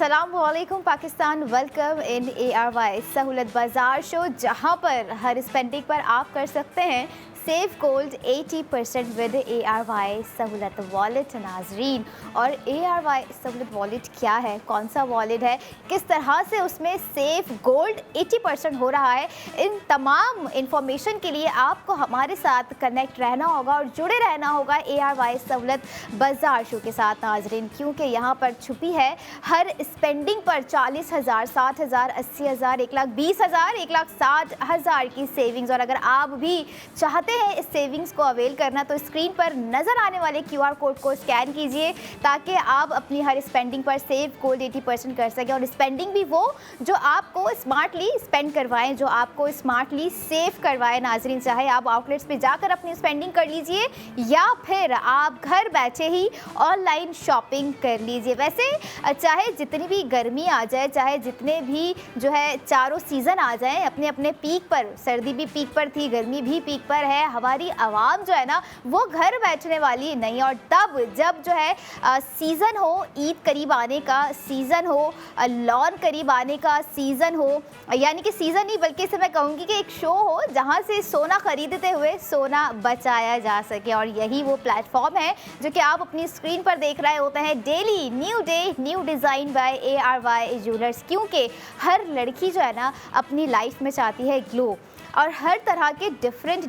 अस्सलाम वालेकुम Pakistan, welcome in ARY Sahulat बाज़ार शो, जहां पर हर स्पेंडिंग पर आप कर सकते हैं सेव गोल्ड 80% विद ARY सहूलत वॉलेट। नाजरीन, और ARY सहूलत वॉलेट क्या है, कौन सा वॉलेट है, किस तरह से उसमें सेव गोल्ड 80% हो रहा है, इन तमाम इंफॉर्मेशन के लिए आपको हमारे साथ कनेक्ट रहना होगा और जुड़े रहना होगा ARY सहूलत बाज़ार शो के साथ नाजरीन, क्योंकि यहाँ पर छुपी है हर स्पेंडिंग पर 40,000, 60,000, 80,000, 1,20,000, 1,60,000 की सेविंग्स। और अगर आप भी चाहते हैं इस सेविंग्स को अवेल करना तो स्क्रीन पर नज़र आने वाले QR कोड को स्कैन कीजिए ताकि आप अपनी हर स्पेंडिंग पर सेव गोल्ड 80% कर सकें, और स्पेंडिंग भी वो जो आपको स्मार्टली स्पेंड करवाएं, जो आपको स्मार्टली सेव करवाएं नाजरीन। चाहे आप आउटलेट्स पे जाकर अपनी स्पेंडिंग कर लीजिए या फिर आप घर बैठे ही ऑनलाइन शॉपिंग कर लीजिए। वैसे चाहे जितनी भी गर्मी आ जाए, चाहे जितने भी जो है चारों सीज़न आ जाएं अपने अपने पीक पर, सर्दी भी पीक पर थी, गर्मी भी पीक पर है, हमारी आवाम जो है ना वो घर बैठने वाली नहीं। और तब जब जो है सीज़न हो, ईद करीब आने का सीज़न हो, लॉन करीब आने का सीज़न हो, यानी कि सीज़न नहीं बल्कि इसे मैं कहूँगी कि एक शो हो जहाँ से सोना ख़रीदते हुए सोना बचाया जा सके। और यही वो प्लेटफॉर्म है जो कि आप अपनी स्क्रीन पर देख रहे होते हैं। Daily new day new design by ARY jewellers, क्योंकि हर लड़की जो है ना अपनी लाइफ में चाहती है ग्लो, और हर तरह के डिफरेंट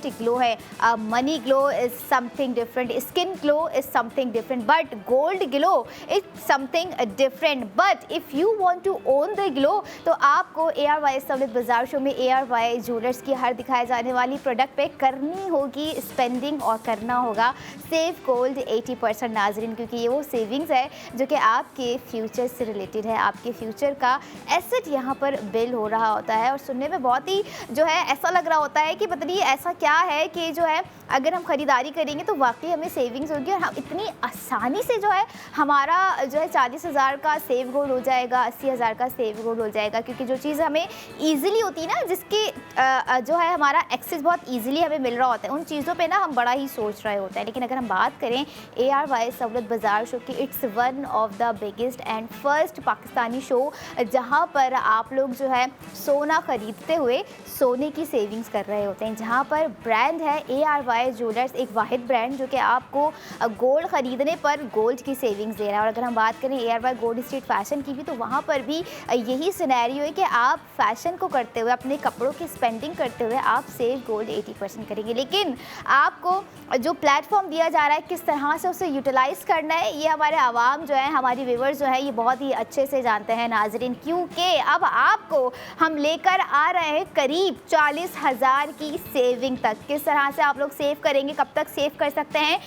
ग्लो है। Money glow is something different, skin glow is something different, but gold glow is something different. But if you want to own the glow तो आपको ARY सहूलत बाज़ार शो में ARY ज्वेलर्स की हर दिखाए जाने वाली प्रोडक्ट पे करनी होगी स्पेंडिंग और करना होगा सेव गोल्ड 80% नाजरीन, क्योंकि ये वो सेविंग्स है जो कि आपके फ्यूचर से रिलेटेड है। आपके फ्यूचर का एसेट यहाँ पर बिल्ड हो रहा होता है, और सुनने में बहुत ही जो है ऐसा लग रहा होता है कि पता नहीं ऐसा क्या है कि जो है अगर हम ख़रीदारी करेंगे तो वाकई हमें सेविंग्स होगी, और हम इतनी आसानी से जो है हमारा जो है 40,000 का सेव गोल्ड हो जाएगा, 80,000 का सेव गोल्ड हो जाएगा। क्योंकि जो चीज़ हमें ईजिली होती है ना, जिसकी जो है हमारा एक्सेस बहुत ईजिली हमें मिल रहा होता है, उन चीज़ों पर ना हम बड़ा ही सोच रहे होते हैं। लेकिन अगर हम बात करें ARY सहूलत बाज़ार शो की, it's one of the biggest and first Pakistani show जहाँ पर आप लोग जो है सोना ख़रीदते हुए सोने की सेविंग्स कर रहे होते हैं, जहाँ पर ब्रांड है ARY ज्वेलर्स, एक वाहिद ब्रांड जो कि आपको गोल्ड ख़रीदने पर गोल्ड की सेविंग्स दे रहा है। और अगर हम बात करें ARY गोल्ड स्ट्रीट फैशन की भी, तो वहाँ पर भी यही सिनेरियो है कि आप फैशन को करते हुए, अपने कपड़ों की स्पेंडिंग करते हुए आप सेव गोल्ड 80% करेंगे। लेकिन आपको जो प्लेटफॉर्म दिया जा रहा है किस तरह से उसे यूटिलाइज़ करना है, ये हमारे आवाम जो है, हमारी व्यूअर्स जो है, ये बहुत ही अच्छे से जानते हैं नाजरीन, क्योंकि अब आपको हम लेकर आ रहे हैं करीब 40,000 की सेविंग तक। किस तरह से आप लोग सेव करेंगे, कब तक सेव कर सकते हैं,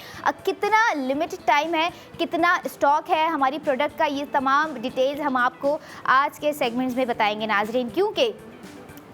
कितना लिमिटेड टाइम है, कितना स्टॉक है हमारी प्रोडक्ट का, ये तमाम डिटेल्स हम आपको आज के सेगमेंट्स में बताएंगे नाजरीन। क्योंकि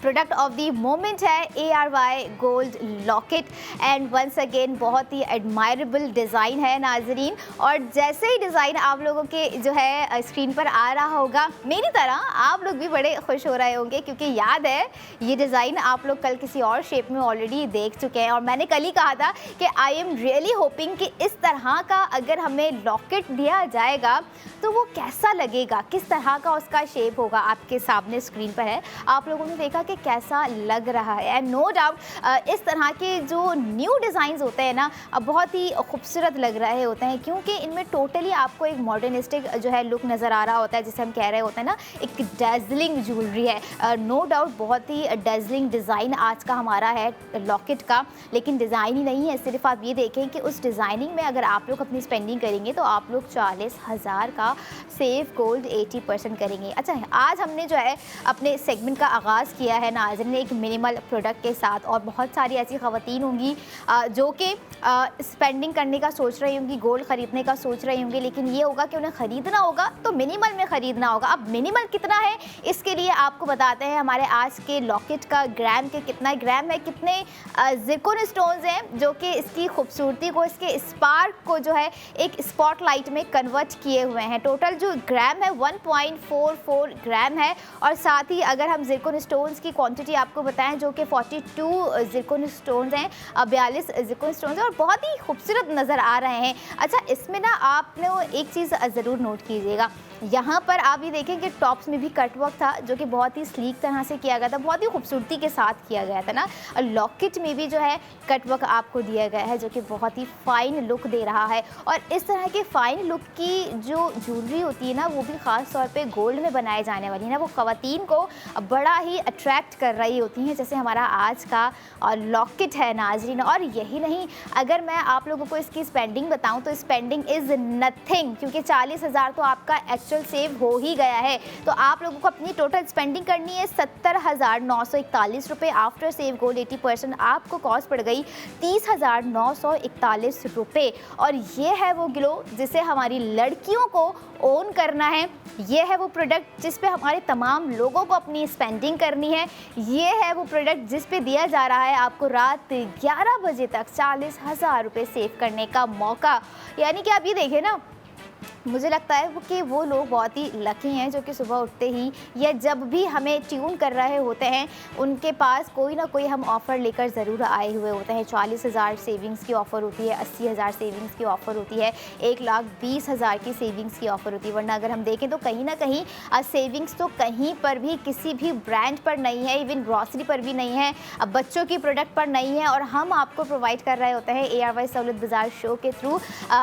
प्रोडक्ट ऑफ द मोमेंट है ARY gold locket, and once again बहुत ही एडमायरेबल डिज़ाइन है नाजरीन। और जैसे ही डिज़ाइन आप लोगों के जो है स्क्रीन पर आ रहा होगा, मेरी तरह आप लोग भी बड़े खुश हो रहे होंगे, क्योंकि याद है ये डिज़ाइन आप लोग कल किसी और शेप में ऑलरेडी देख चुके हैं। और मैंने कल ही कहा था कि आई एम रियली होपिंग कि इस तरह का अगर हमें लॉकेट दिया जाएगा तो वो कैसा लगेगा, किस तरह का उसका शेप होगा। आपके सामने स्क्रीन पर है, आप लोगों ने देखा कि कैसा लग रहा है। एंड नो डाउट इस तरह के जो न्यू डिज़ाइंस होते हैं ना बहुत ही खूबसूरत लग रहे होते हैं, क्योंकि इनमें टोटली आपको एक मॉडर्निस्टिक जो है लुक नज़र आ रहा होता है, जिसे हम कह रहे होते हैं ना एक डेज़लिंग ज्वेलरी है। नो डाउट बहुत ही डेज़लिंग डिज़ाइन आज का हमारा है लॉकेट का। लेकिन डिज़ाइन ही नहीं है, सिर्फ आप ये देखें कि उस डिज़ाइनिंग में अगर आप लोग अपनी स्पेंडिंग करेंगे तो आप लोग 40,000 का सेव गोल्ड 80% करेंगे। अच्छा, आज हमने जो है अपने सेगमेंट का आगाज़ किया है नाज़रीन एक मिनिमल प्रोडक्ट के साथ, और बहुत सारी ऐसी ख़वातीन होंगी जो कि स्पेंडिंग करने का सोच रही होंगी, गोल्ड ख़रीदने का सोच रही होंगी, लेकिन ये होगा कि उन्हें ख़रीदना होगा तो मिनिमल में ख़रीदना होगा। अब मिनिमल कितना है, इसके लिए आपको बताते हैं हमारे आज के लॉकेट का ग्राम के कितना ग्राम है, कितने ज़िरकोन स्टोन्स हैं जो कि इसकी खूबसूरती को, इसके स्पार्क को जो है एक स्पॉटलाइट में कन्वर्ट किए हुए हैं। टोटल जो ग्राम है 1.44 ग्राम है, और साथ ही अगर हम ज़िरकोन स्टोन्स की क्वांटिटी आपको बताएं जो कि 42 ज़िरकोन स्टोन्स हैं, 42 ज़िरकोन स्टोन्स हैं, और बहुत ही खूबसूरत नज़र आ रहे हैं। अच्छा, इसमें ना आपने एक चीज़ ज़रूर नोट कीजिएगा यहाँ पर आप ये देखें कि टॉप्स में भी कटवर्क था जो कि बहुत ही स्लीक तरह से किया गया था, बहुत ही खूबसूरती के साथ किया गया था ना। और लॉकेट में भी जो है कटवर्क आपको दिया गया है जो कि बहुत ही फाइन लुक दे रहा है। और इस तरह के फाइन लुक की जो ज्वेलरी होती है ना, वो भी ख़ास तौर पे गोल्ड में बनाए जाने वाली ना, वो ख़वातीन को बड़ा ही अट्रैक्ट कर रही होती हैं, जैसे हमारा आज का लॉकेट है नाजरीन। और यही नहीं, अगर मैं आप लोगों को इसकी स्पेंडिंग बताऊं तो स्पेंडिंग इज़ नथिंग, क्योंकि 40,000 तो आपका एक्चुअल सेव हो ही गया है। तो आप लोगों को अपनी टोटल स्पेंडिंग करनी है 70,941 रुपये। आफ्टर सेव गोल्ड 80% आपको कॉस्ट पड़ गई 30,941 रुपये। और ये है वो ग्लो जिसे हमारी लड़कियों को ओन करना है, ये है वो प्रोडक्ट जिस पे हमारे तमाम लोगों को अपनी स्पेंडिंग करनी है, ये है वो प्रोडक्ट जिस पे दिया जा रहा है आपको रात 11 बजे तक 40,000 रुपये सेव करने का मौका। यानी कि आप ये देखें ना, मुझे लगता है कि वो लोग बहुत ही लकी हैं जो कि सुबह उठते ही या जब भी हमें ट्यून कर रहे होते हैं, उनके पास कोई ना कोई हम ऑफ़र लेकर ज़रूर आए हुए होते हैं। 40,000 सेविंग्स की ऑफ़र होती है, 80,000 सेविंग्स की ऑफ़र होती है, 1,20,000 की सेविंग्स की ऑफ़र होती है। वरना अगर हम देखें तो कहीं ना कहीं सेविंग्स तो कहीं पर भी किसी भी ब्रांड पर नहीं है, इवन ग्रॉसरी पर भी नहीं है, बच्चों की प्रोडक्ट पर नहीं है। और हम आपको प्रोवाइड कर रहे होते हैं ARY सहूलत बाज़ार शो के थ्रू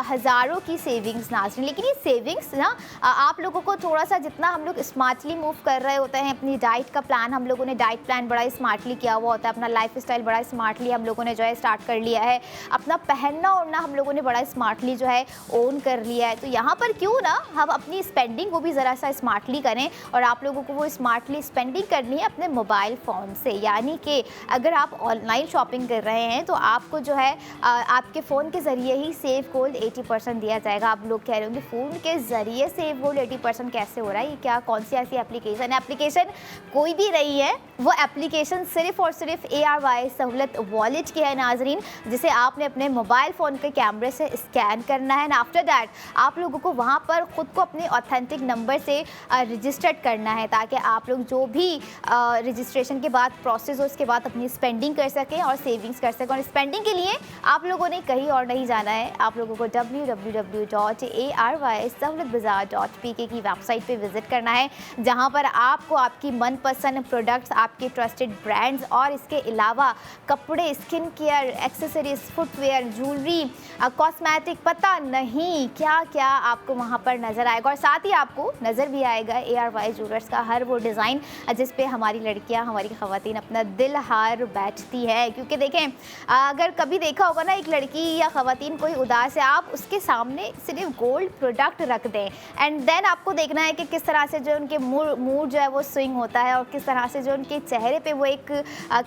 हज़ारों की सेविंग्स नाज़रीन। लेकिन ये सेविंग्स ना आप लोगों को थोड़ा सा, जितना हम लोग स्मार्टली मूव कर रहे होते हैं, अपनी डाइट का प्लान, हम लोगों ने डाइट प्लान बड़ा स्मार्टली किया हुआ होता है, अपना लाइफ स्टाइल बड़ा स्मार्टली हम लोगों ने जो है स्टार्ट कर लिया है, अपना पहनना ओढ़ना हम लोगों ने बड़ा स्मार्टली जो है ओन कर लिया है। तो यहाँ पर क्यों ना हम अपनी स्पेंडिंग को भी ज़रा सा स्मार्टली करें। और आप लोगों को वो स्मार्टली स्पेंडिंग करनी है अपने मोबाइल फ़ोन से। यानी कि अगर आप ऑनलाइन शॉपिंग कर रहे हैं तो आपको जो है आपके फ़ोन के ज़रिए ही सेव गोल्ड 80% दिया जाएगा। आप लोग कह रहे होंगे फ़ोन के ज़रिए सेव गोल्ड 80% कैसे हो रहा है, ये क्या, कौन सी ऐसी एप्लीकेशन है? एप्लीकेशन कोई भी नहीं है, वो एप्लीकेशन सिर्फ़ और सिर्फ ARY सहूलत वॉलेट की है नाजरीन, जिसे आपने अपने मोबाइल फ़ोन के कैमरे से स्कैन करना है। एंड आफ्टर दैट आप लोगों को वहाँ पर ख़ुद को अपने ऑथेंटिक नंबर से रजिस्टर्ड करना है, ताकि आप लोग जो भी रजिस्ट्रेशन के बाद प्रोसेस हो उसके बाद अपनी स्पेंडिंग कर सकें और सेविंग्स कर सकें। और स्पेंडिंग के लिए आप लोगों ने कहीं और नहीं जाना है, आप लोगों को www.arysahullatbazaar.pk की वेबसाइट पे विजिट करना है, जहां पर आपको आपकी मनपसंद प्रोडक्ट्स, आपके ट्रस्टेड ब्रांड्स और इसके अलावा कपड़े, skin care, accessories, footwear, jewellery, cosmetic, पता नहीं क्या क्या आपको वहां पर नज़र आएगा। और साथ ही आपको नज़र भी आएगा ARY ज्वेलर्स का हर वो डिज़ाइन जिस पे हमारी लड़कियां, हमारी ख़वातीन अपना दिल हार बैठती है। क्योंकि देखें, अगर कभी देखा होगा ना, एक लड़की या ख़वातीन कोई उदास है, आप उसके सामने सिर्फ गोल्ड प्रोडक्ट रख दें एंड देन आपको देखना है कि किस तरह से जो उनके मूड जो है वो स्विंग होता है, और किस तरह से जो उनके चेहरे पे वो एक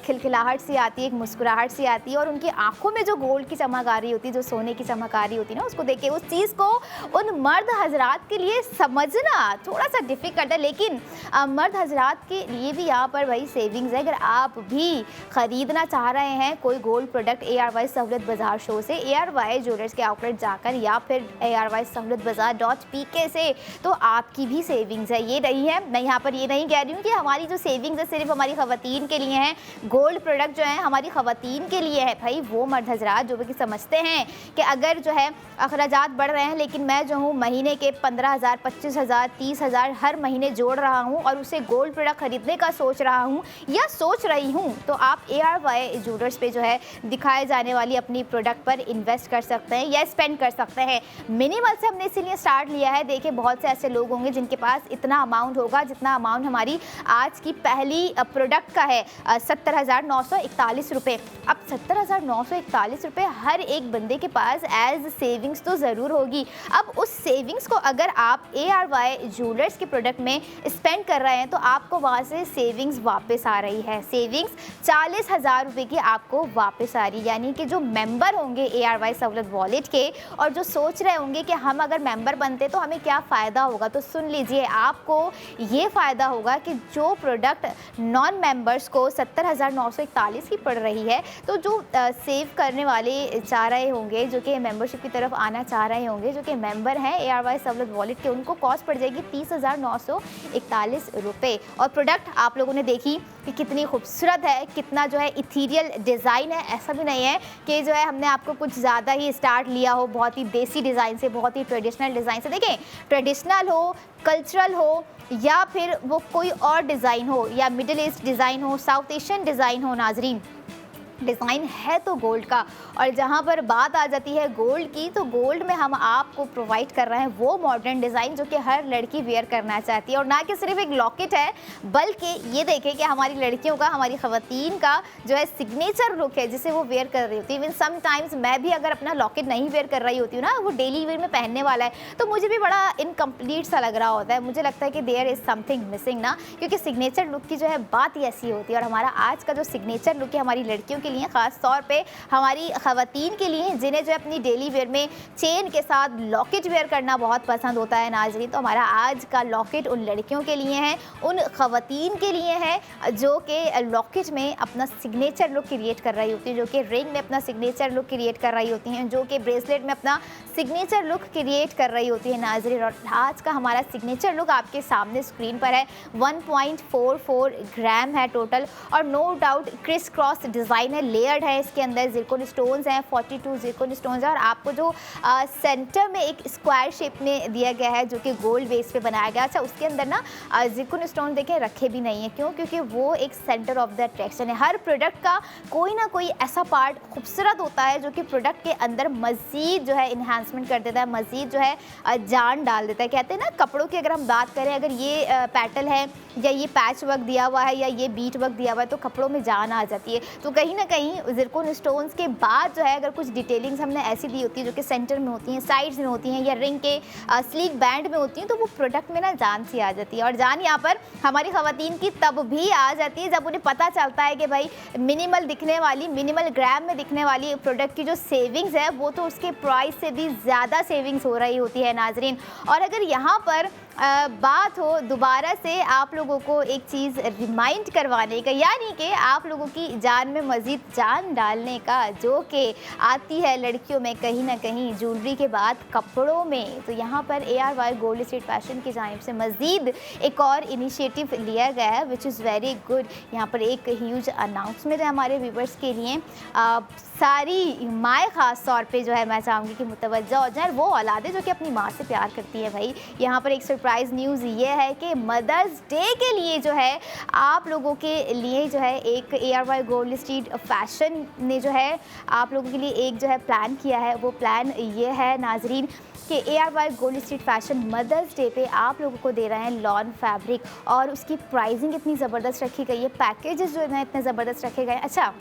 खिलखिलाहट सी आती है, एक मुस्कुराहट सी आती है, और उनकी आंखों में जो गोल्ड की चमक आ रही होती है, जो सोने की चमक आ रही होती है ना, उसको देख के उस चीज़ को उन मर्द हजरात के लिए समझना थोड़ा सा डिफ़िकल्ट है। लेकिन मर्द हजरात के लिए भी यहाँ पर वही सेविंग्स है। अगर आप भी ख़रीदना चाह रहे हैं कोई गोल्ड प्रोडक्ट ARY सहूलत बाज़ार शो से, ARY ज्वेलर्स के आउटलेट जाकर या फिर ARY सहूलत बाज़ार.pk से, तो आपकी भी सेविंग्स है। ये नहीं है, मैं यहाँ पर ये नहीं कह रही हूँ कि हमारी जो सेविंग्स है सिर्फ हमारी ख़वातीन के लिए हैं, गोल्ड प्रोडक्ट जो है हमारी ख़वातीन के लिए है। भाई वो मर्द हजरात जो कि समझते हैं कि अगर जो है अखराजात बढ़ रहे हैं, लेकिन मैं जो हूँ महीने के 15,000, 25,000, 30,000 हर महीने जोड़ रहा हूँ और उसे गोल्ड प्रोडक्ट खरीदने का सोच रहा हूँ या सोच रही हूँ, तो आप ARY ज्वेलर्स पे जो है दिखाए जाने वाली अपनी प्रोडक्ट पर इन्वेस्ट कर सकते हैं या स्पेंड कर सकते हैं। मिनिमल से हमने इसीलिए स्टार्ट लिया है। देखिए, बहुत से ऐसे लोग होंगे जिनके पास इतना अमाउंट होगा जितना अमाउंट हमारी आज की पहली प्रोडक्ट का है, 70,941 रुपये। अब 70,941 रुपये हर एक बंदे के पास एज सेविंग्स तो ज़रूर होगी। अब उस सेविंग्स को अगर आप ARY ज्वेलर्स के प्रोडक्ट में स्पेंड कर रहे हैं तो आपको वहाँ से सेविंग्स वापस आ रही है। सेविंग्स 40,000 रुपये की आपको वापस आ रही है। यानी कि जो मेंबर होंगे ARY सहूलत वॉलेट के और जो सोच रहे होंगे कि हम अगर मेंबर बनते तो हमें क्या फ़ायदा होगा, तो सुन लीजिए, आपको ये फ़ायदा होगा कि जो प्रोडक्ट नॉन मेंबर्स को 70,941 की पड़ रही है, तो जो सेव करने वाले चाह रहे होंगे, जो कि मेंबरशिप की तरफ तरफ आना चाह रहे होंगे, जो कि मेंबर हैं ARY सहूलत वॉलेट के, उनको कॉस्ट पड़ जाएगी 30,941 रुपये। और प्रोडक्ट आप लोगों ने देखी कि कितनी खूबसूरत है, कितना जो है इथीरियल डिज़ाइन है। ऐसा भी नहीं है कि जो है हमने आपको कुछ ज़्यादा ही स्टार्ट लिया हो, बहुत ही देसी डिज़ाइन से, बहुत ही ट्रेडिशनल डिज़ाइन से। देखें, ट्रेडिशनल हो, कल्चरल हो, या फिर वो कोई और डिज़ाइन हो, या मिडिल ईस्ट डिज़ाइन हो, साउथ एशियन डिज़ाइन हो, नाजरीन डिज़ाइन है तो गोल्ड का। और जहाँ पर बात आ जाती है गोल्ड की, तो गोल्ड में हम आपको प्रोवाइड कर रहे हैं वो मॉडर्न डिज़ाइन जो कि हर लड़की वेयर करना चाहती है। और ना कि सिर्फ एक लॉकेट है, बल्कि ये देखें कि हमारी लड़कियों का, हमारी ख़वातीन का जो है सिग्नेचर लुक है जिसे वो वेयर कर रही होती है। इवन समटाइम्स मैं भी अगर अपना लॉकेट नहीं वेयर कर रही होती हूँ ना, वो डेली वेयर में पहनने वाला है, तो मुझे भी बड़ा इनकम्प्लीट सा लग रहा होता है। मुझे लगता है कि देयर इज़ समथिंग मिसिंग ना, क्योंकि सिग्नेचर लुक की जो है बात ही ऐसी होती है। और हमारा आज का जो सिग्नेचर लुक है हमारी लड़कियों के लिए, ख़ास तौर पे हमारी ख़वातीन के लिए जिन्हें जो है अपनी डेली वेयर में चेन के साथ लॉकेट वेयर करना बहुत पसंद होता है नाज़रीन, तो हमारा आज का लॉकेट उन लड़कियों के लिए है, उन ख़वातीन के लिए है जो कि लॉकेट में अपना सिग्नेचर लुक क्रिएट कर रही होती है, जो कि रिंग में अपना सिग्नेचर लुक क्रिएट कर रही होती हैं, जो कि ब्रेसलेट में अपना सिग्नेचर लुक क्रिएट कर रही होती है नाज़रीन। और आज का हमारा सिग्नेचर लुक आपके सामने स्क्रीन पर है। 1.44 ग्राम है टोटल, और no doubt criss cross design है, लेयर्ड है, इसके अंदर ज़िरकॉन स्टोन्स हैं, 42 ज़िरकॉन स्टोन्स हैं। और आपको जो सेंटर में एक स्क्वायर शेप में दिया गया है जो कि गोल्ड बेस पे बनाया गया। अच्छा, उसके अंदर ना ज़िरकॉन स्टोन देखें रखे भी नहीं है, क्यों? क्योंकि वो एक सेंटर ऑफ द अट्रैक्शन है। हर प्रोडक्ट का कोई ना कोई ऐसा पार्ट खूबसूरत होता है जो कि प्रोडक्ट के अंदर मज़ीद जो है इन्हांसमेंट कर देता है, मज़ीद जो है जान डाल देता है। कहते हैं ना, कपड़ों की अगर हम बात करें, अगर ये पैटल है या ये पैच वर्क दिया हुआ है या ये बीट वर्क दिया हुआ है, तो कपड़ों में जान आ जाती है। तो कहीं ना कहीं ज़िरकॉन स्टोन्स के बाद जो है अगर कुछ डिटेलिंग्स हमने ऐसी दी होती है जो कि सेंटर में होती हैं, साइड्स में होती हैं, या रिंग के स्लीक बैंड में होती हैं, तो वो प्रोडक्ट में ना जान सी आ जाती है। और जान यहाँ पर हमारी ख़वातीन की तब भी आ जाती है जब उन्हें पता चलता है कि भाई मिनिमल दिखने वाली, मिनिमल ग्राम में दिखने वाली प्रोडक्ट की जो सेविंग्स है वो तो उसके प्राइस से भी ज़्यादा सेविंग्स हो रही होती है नाजरीन। और अगर यहाँ पर बात हो दोबारा से आप लोगों को एक चीज़ रिमाइंड करवाने का, यानी कि आप लोगों की जान में मज़ीद जान डालने का, जो कि आती है लड़कियों में कहीं ना कहीं ज्वेलरी के बाद कपड़ों में, तो यहाँ पर ARY गोल्ड स्ट्रीट फैशन की जानिब से मज़ीद एक और इनिशिएटिव लिया गया है, विच इज़ वेरी गुड। यहाँ पर एक ह्यूज अनाउंसमेंट है हमारे व्यूवर्स के लिए। सारी माएँ ख़ास तौर पे जो है मैं चाहूँगी कि मुतवज्जो हो जाए, वो औलादें जो कि अपनी माँ से प्यार करती है। भाई यहाँ पर एक सरप्राइज़ न्यूज़ ये है कि मदर्स डे के लिए जो है आप लोगों के लिए जो है एक ARY गोल्ड स्ट्रीट फैशन ने जो है आप लोगों के लिए एक जो है प्लान किया है। वो प्लान ये है नाजरीन कि ARY gold street fashion Mother's Day पे आप लोगों को दे रहे हैं लॉन फैब्रिक, और उसकी प्राइसिंग इतनी ज़बरदस्त रखी गई है, पैकेजेस जो है इतने ज़बरदस्त रखे गए। अच्छा,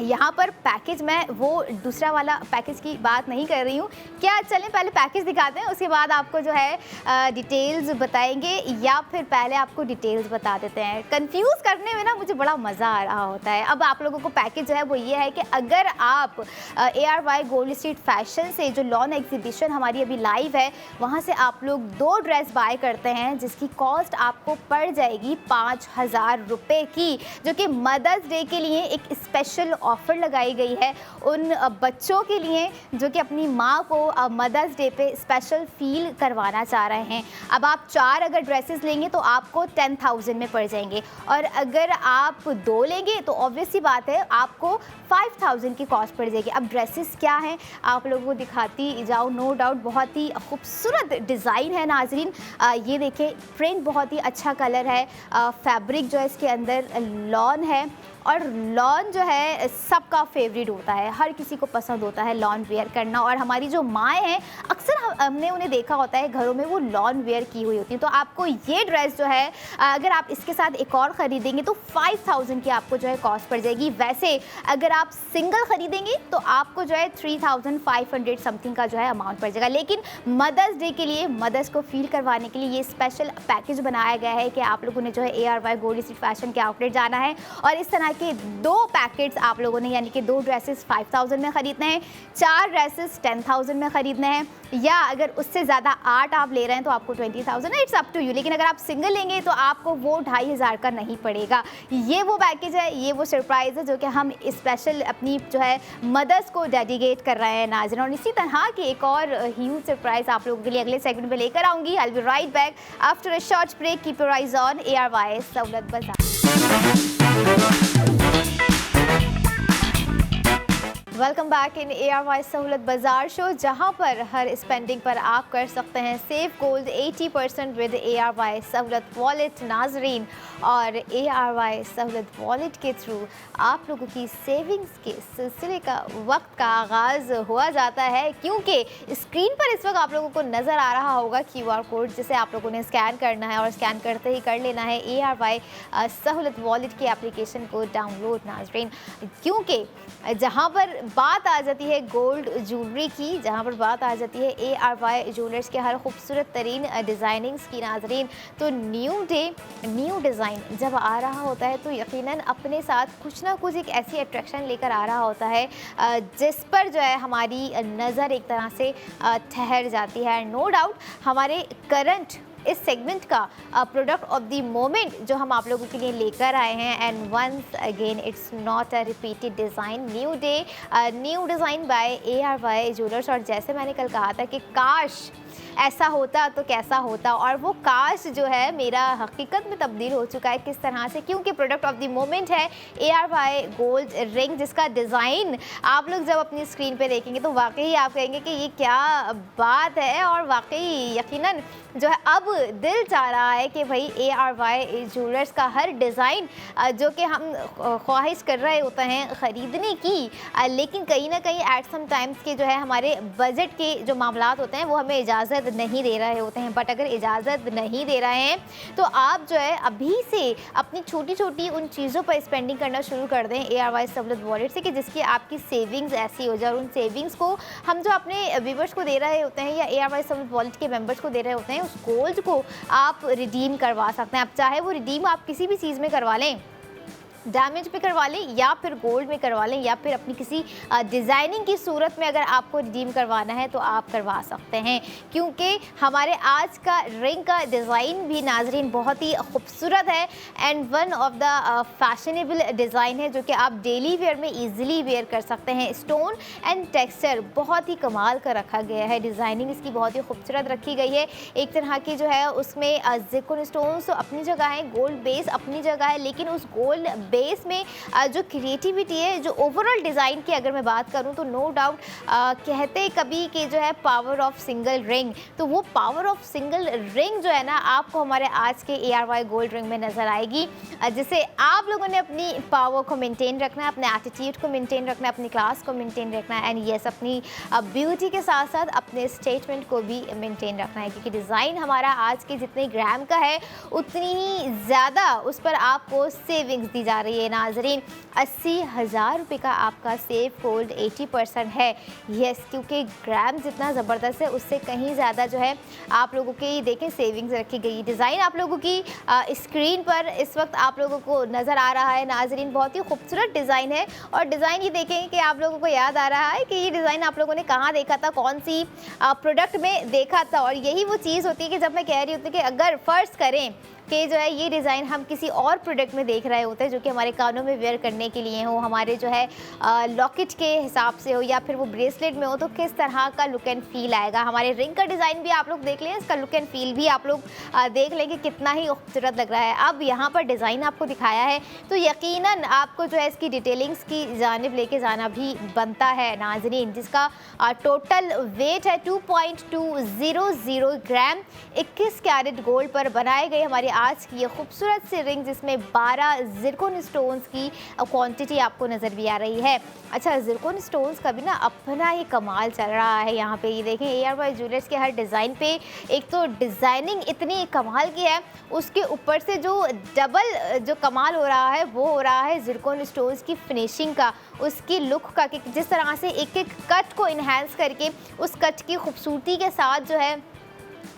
यहाँ पर पैकेज, मैं वो दूसरा वाला पैकेज की बात नहीं कर रही हूँ। क्या चलें पहले पैकेज दिखाते हैं, उसके बाद आपको जो है डिटेल्स बताएंगे, या फिर पहले आपको डिटेल्स बता देते हैं? कंफ्यूज करने में ना मुझे बड़ा मज़ा आ रहा होता है। अब आप लोगों को पैकेज जो है वो ये है कि अगर आप ARY गोल्ड स्ट्रीट फैशन से जो लॉन एग्जीबिशन हमारी अभी लाइव है वहाँ से आप लोग 2 ड्रेस बाय करते हैं, जिसकी कॉस्ट आपको पड़ जाएगी 5,000 रुपये की, जो कि मदर्स डे के लिए एक स्पेशल ऑफ़र लगाई गई है उन बच्चों के लिए जो कि अपनी माँ को मदर्स डे पे स्पेशल फील करवाना चाह रहे हैं। अब आप 4 अगर ड्रेसेस लेंगे तो आपको 10,000 में पड़ जाएंगे, और अगर आप 2 लेंगे तो ऑब्वियस सी बात है आपको 5,000 की कॉस्ट पड़ जाएगी। अब ड्रेसेस क्या हैं आप लोगों को दिखाती जाओ। नो डाउट बहुत ही खूबसूरत डिज़ाइन है नाजरीन। ये देखें, प्रिंट बहुत ही अच्छा कलर है, फैब्रिक जो है इसके अंदर लॉन है, और लॉन जो है सबका फेवरेट होता है, हर किसी को पसंद होता है लॉन वेयर करना। और हमारी जो माएँ हैं अक्सर हमने उन्हें देखा होता है घरों में वो लॉन वेयर की हुई होती है। तो आपको ये ड्रेस जो है अगर आप इसके साथ एक और ख़रीदेंगे तो 5,000 की आपको जो है कॉस्ट पड़ जाएगी। वैसे अगर आप सिंगल ख़रीदेंगे तो आपको जो है 3,500 समथिंग का जो है अमाउंट पड़ जाएगा। लेकिन मदर्स डे के लिए, मदर्स को फील करवाने के लिए ये स्पेशल पैकेज बनाया गया है कि आप लोगों ने जो है ARY गोल्ड स्ट्रीट फैशन के आउटलेट जाना है, और इस तरह के 2 पैकेट्स आप लोगों ने, यानी कि 2 ड्रेसेस 5,000 में ख़रीदने हैं, 4 ड्रेसेस 10,000 में ख़रीदने हैं, या अगर उससे ज़्यादा आर्ट आप ले रहे हैं तो आपको 20,000 है, इट्स अप टू यू। लेकिन अगर आप सिंगल लेंगे तो आपको वो 2,500 का नहीं पड़ेगा। ये वो पैकेज है, ये वो सरप्राइज़ है जो कि हम स्पेशल अपनी जो है मदर्स को डेडिकेट कर रहे हैं नाज़रीन। और इसी तरह की एक और ह्यूज सरप्राइज़ आप लोगों के लिए अगले सेगमेंट में लेकर आऊँगी। I will be right back after a short break. Keep your eyes on ARY Sahulat बाज़ार। Welcome back in ARY Sahulat बाज़ार शो, जहां पर हर स्पेंडिंग पर आप कर सकते हैं सेव गोल्ड 80% विद ARY सहूलत वॉलेट नाजरीन। और ARY सहूलत वॉलेट के थ्रू आप लोगों की सेविंग्स के सिलसिले का वक्त का आगाज़ हुआ जाता है, क्योंकि स्क्रीन पर इस वक्त आप लोगों को नज़र आ रहा होगा QR कोड, जिसे आप लोगों ने स्कैन करना है और स्कैन करते ही कर लेना है ARY सहूलत वॉलेट की एप्लीकेशन को डाउनलोड नाजरीन। क्योंकि जहां पर बात आ जाती है गोल्ड ज्वेलरी की, जहां पर बात आ जाती है ARY ज्वेलर्स के हर खूबसूरत तरीन डिज़ाइनिंग्स की नाजरीन, तो न्यू डे न्यू डिज़ाइन जब आ रहा होता है तो यकीनन अपने साथ कुछ ना कुछ एक ऐसी अट्रैक्शन लेकर आ रहा होता है जिस पर जो है हमारी नज़र एक तरह से ठहर जाती है। नो डाउट हमारे करंट इस सेगमेंट का प्रोडक्ट ऑफ द मोमेंट जो हम आप लोगों के लिए लेकर आए हैं, and once again it's not a repeated design, new day new design by ARY jewellers. और जैसे मैंने कल कहा था कि काश ऐसा होता तो कैसा होता, और वो काश जो है मेरा हकीकत में तब्दील हो चुका है। किस तरह से? क्योंकि प्रोडक्ट ऑफ द मोमेंट है ARY गोल्ड रिंग, जिसका डिज़ाइन आप लोग जब अपनी स्क्रीन पे देखेंगे तो वाकई आप कहेंगे कि ये क्या बात है। और वाकई यकीनन जो है अब दिल चाह रहा है कि भाई ARY ज्वेलर्स का हर डिज़ाइन जो कि हम ख्वाहिश कर रहे होते हैं ख़रीदने की, लेकिन कहीं ना कहीं एट सम टाइम्स के जो है हमारे बजट के जो मामलात होते हैं वो हमें इजाज़त नहीं दे रहे होते हैं। बट अगर इजाज़त नहीं दे रहे हैं तो आप जो है अभी से अपनी छोटी छोटी उन चीज़ों पर स्पेंडिंग करना शुरू कर दें ARY सहूलत वॉलेट से, कि जिसकी आपकी सेविंग्स ऐसी हो जाए। और उन सेविंग्स को हम जो अपने व्यूवर्स को दे रहे होते हैं या ARY सहूलत वॉलेट के मेंबर्स को दे रहे होते हैं, उस गोल्ड को आप रिडीम करवा सकते हैं। अब चाहे वो रिडीम आप किसी भी चीज़ में करवा लें, डैमेज पे करवा लें या फिर गोल्ड में करवा लें या फिर अपनी किसी डिज़ाइनिंग की सूरत में अगर आपको रिडीम करवाना है तो आप करवा सकते हैं। क्योंकि हमारे आज का रिंग का डिज़ाइन भी नाजरीन बहुत ही खूबसूरत है and one of the fashionable design है जो कि आप डेली वेयर में ईजिली वेयर कर सकते हैं। स्टोन एंड टेक्सचर बहुत ही कमाल का रखा गया है, डिज़ाइनिंग इसकी बहुत ही खूबसूरत रखी गई है। एक तरह की जो है उसमें ज़िरकॉन स्टोन्स अपनी जगह है, गोल्ड बेस अपनी जगह है, लेकिन उस गोल्ड बेस में जो क्रिएटिविटी है, जो ओवरऑल डिज़ाइन की अगर मैं बात करूं तो नो डाउट कहते कभी कि जो है पावर ऑफ सिंगल रिंग, तो वो पावर ऑफ सिंगल रिंग जो है ना आपको हमारे आज के ARY गोल्ड रिंग में नज़र आएगी, जिसे आप लोगों ने अपनी पावर को मेंटेन रखना है, अपने एटीट्यूड को मेंटेन रखना है, अपनी क्लास को मेंटेन रखना है, एंड यस अपनी ब्यूटी के साथ साथ अपने स्टेटमेंट को भी मेंटेन रखना है। क्योंकि डिज़ाइन हमारा आज के जितने ग्राम का है उतनी ही ज़्यादा उस पर आपको सेविंग्स दी जा रही है नाजरीन। 80,000 रुपये का आपका सेव गोल्ड 80% है। यस, क्योंकि ग्राम जितना ज़बरदस्त है उससे कहीं ज़्यादा जो है आप लोगों की देखें सेविंग्स रखी गई। डिज़ाइन आप लोगों की स्क्रीन पर इस वक्त आप लोगों को नज़र आ रहा है नाजरीन, बहुत ही खूबसूरत डिज़ाइन है। और डिज़ाइन ये देखें कि आप लोगों को याद आ रहा है कि ये डिज़ाइन आप लोगों ने कहाँ देखा था, कौन सी प्रोडक्ट में देखा था। और यही वो चीज़ होती है कि जब मैं कह रही होती हूँ कि अगर फ़र्ज़ करें कि जो है ये डिज़ाइन हम किसी और प्रोडक्ट में देख रहे होते हैं जो कि हमारे कानों में वेयर करने के लिए हो, हमारे जो है लॉकेट के हिसाब से हो या फिर वो ब्रेसलेट में हो, तो किस तरह का लुक एंड फील आएगा। हमारे रिंग का डिज़ाइन भी आप लोग देख लें, इसका लुक एंड फील भी आप लोग देख लें कि कितना ही खूबसूरत लग रहा है। अब यहाँ पर डिज़ाइन आपको दिखाया है तो यकीनन आपको जो है इसकी डिटेलिंग्स की जानिब लेके जाना भी बनता है नाजरीन, जिसका टोटल वेट है 2.200 ग्राम। 21 कैरेट गोल्ड पर बनाए गए हमारे आज की ये खूबसूरत सी रिंग, जिसमें 12 ज़िरकॉन स्टोन्स की क्वांटिटी आपको नज़र भी आ रही है। अच्छा, ज़िरकॉन स्टोन्स का भी ना अपना ही कमाल चल रहा है यहाँ पे। ये देखें ARY ज्वेलर्स के हर डिज़ाइन पे एक तो डिज़ाइनिंग इतनी कमाल की है, उसके ऊपर से जो डबल जो कमाल हो रहा है वो हो रहा है ज़िरकॉन स्टोन्स की फिनिशिंग का, उसकी लुक का, कि जिस तरह से एक एक कट को इन्हेंस करके उस कट की खूबसूरती के साथ जो है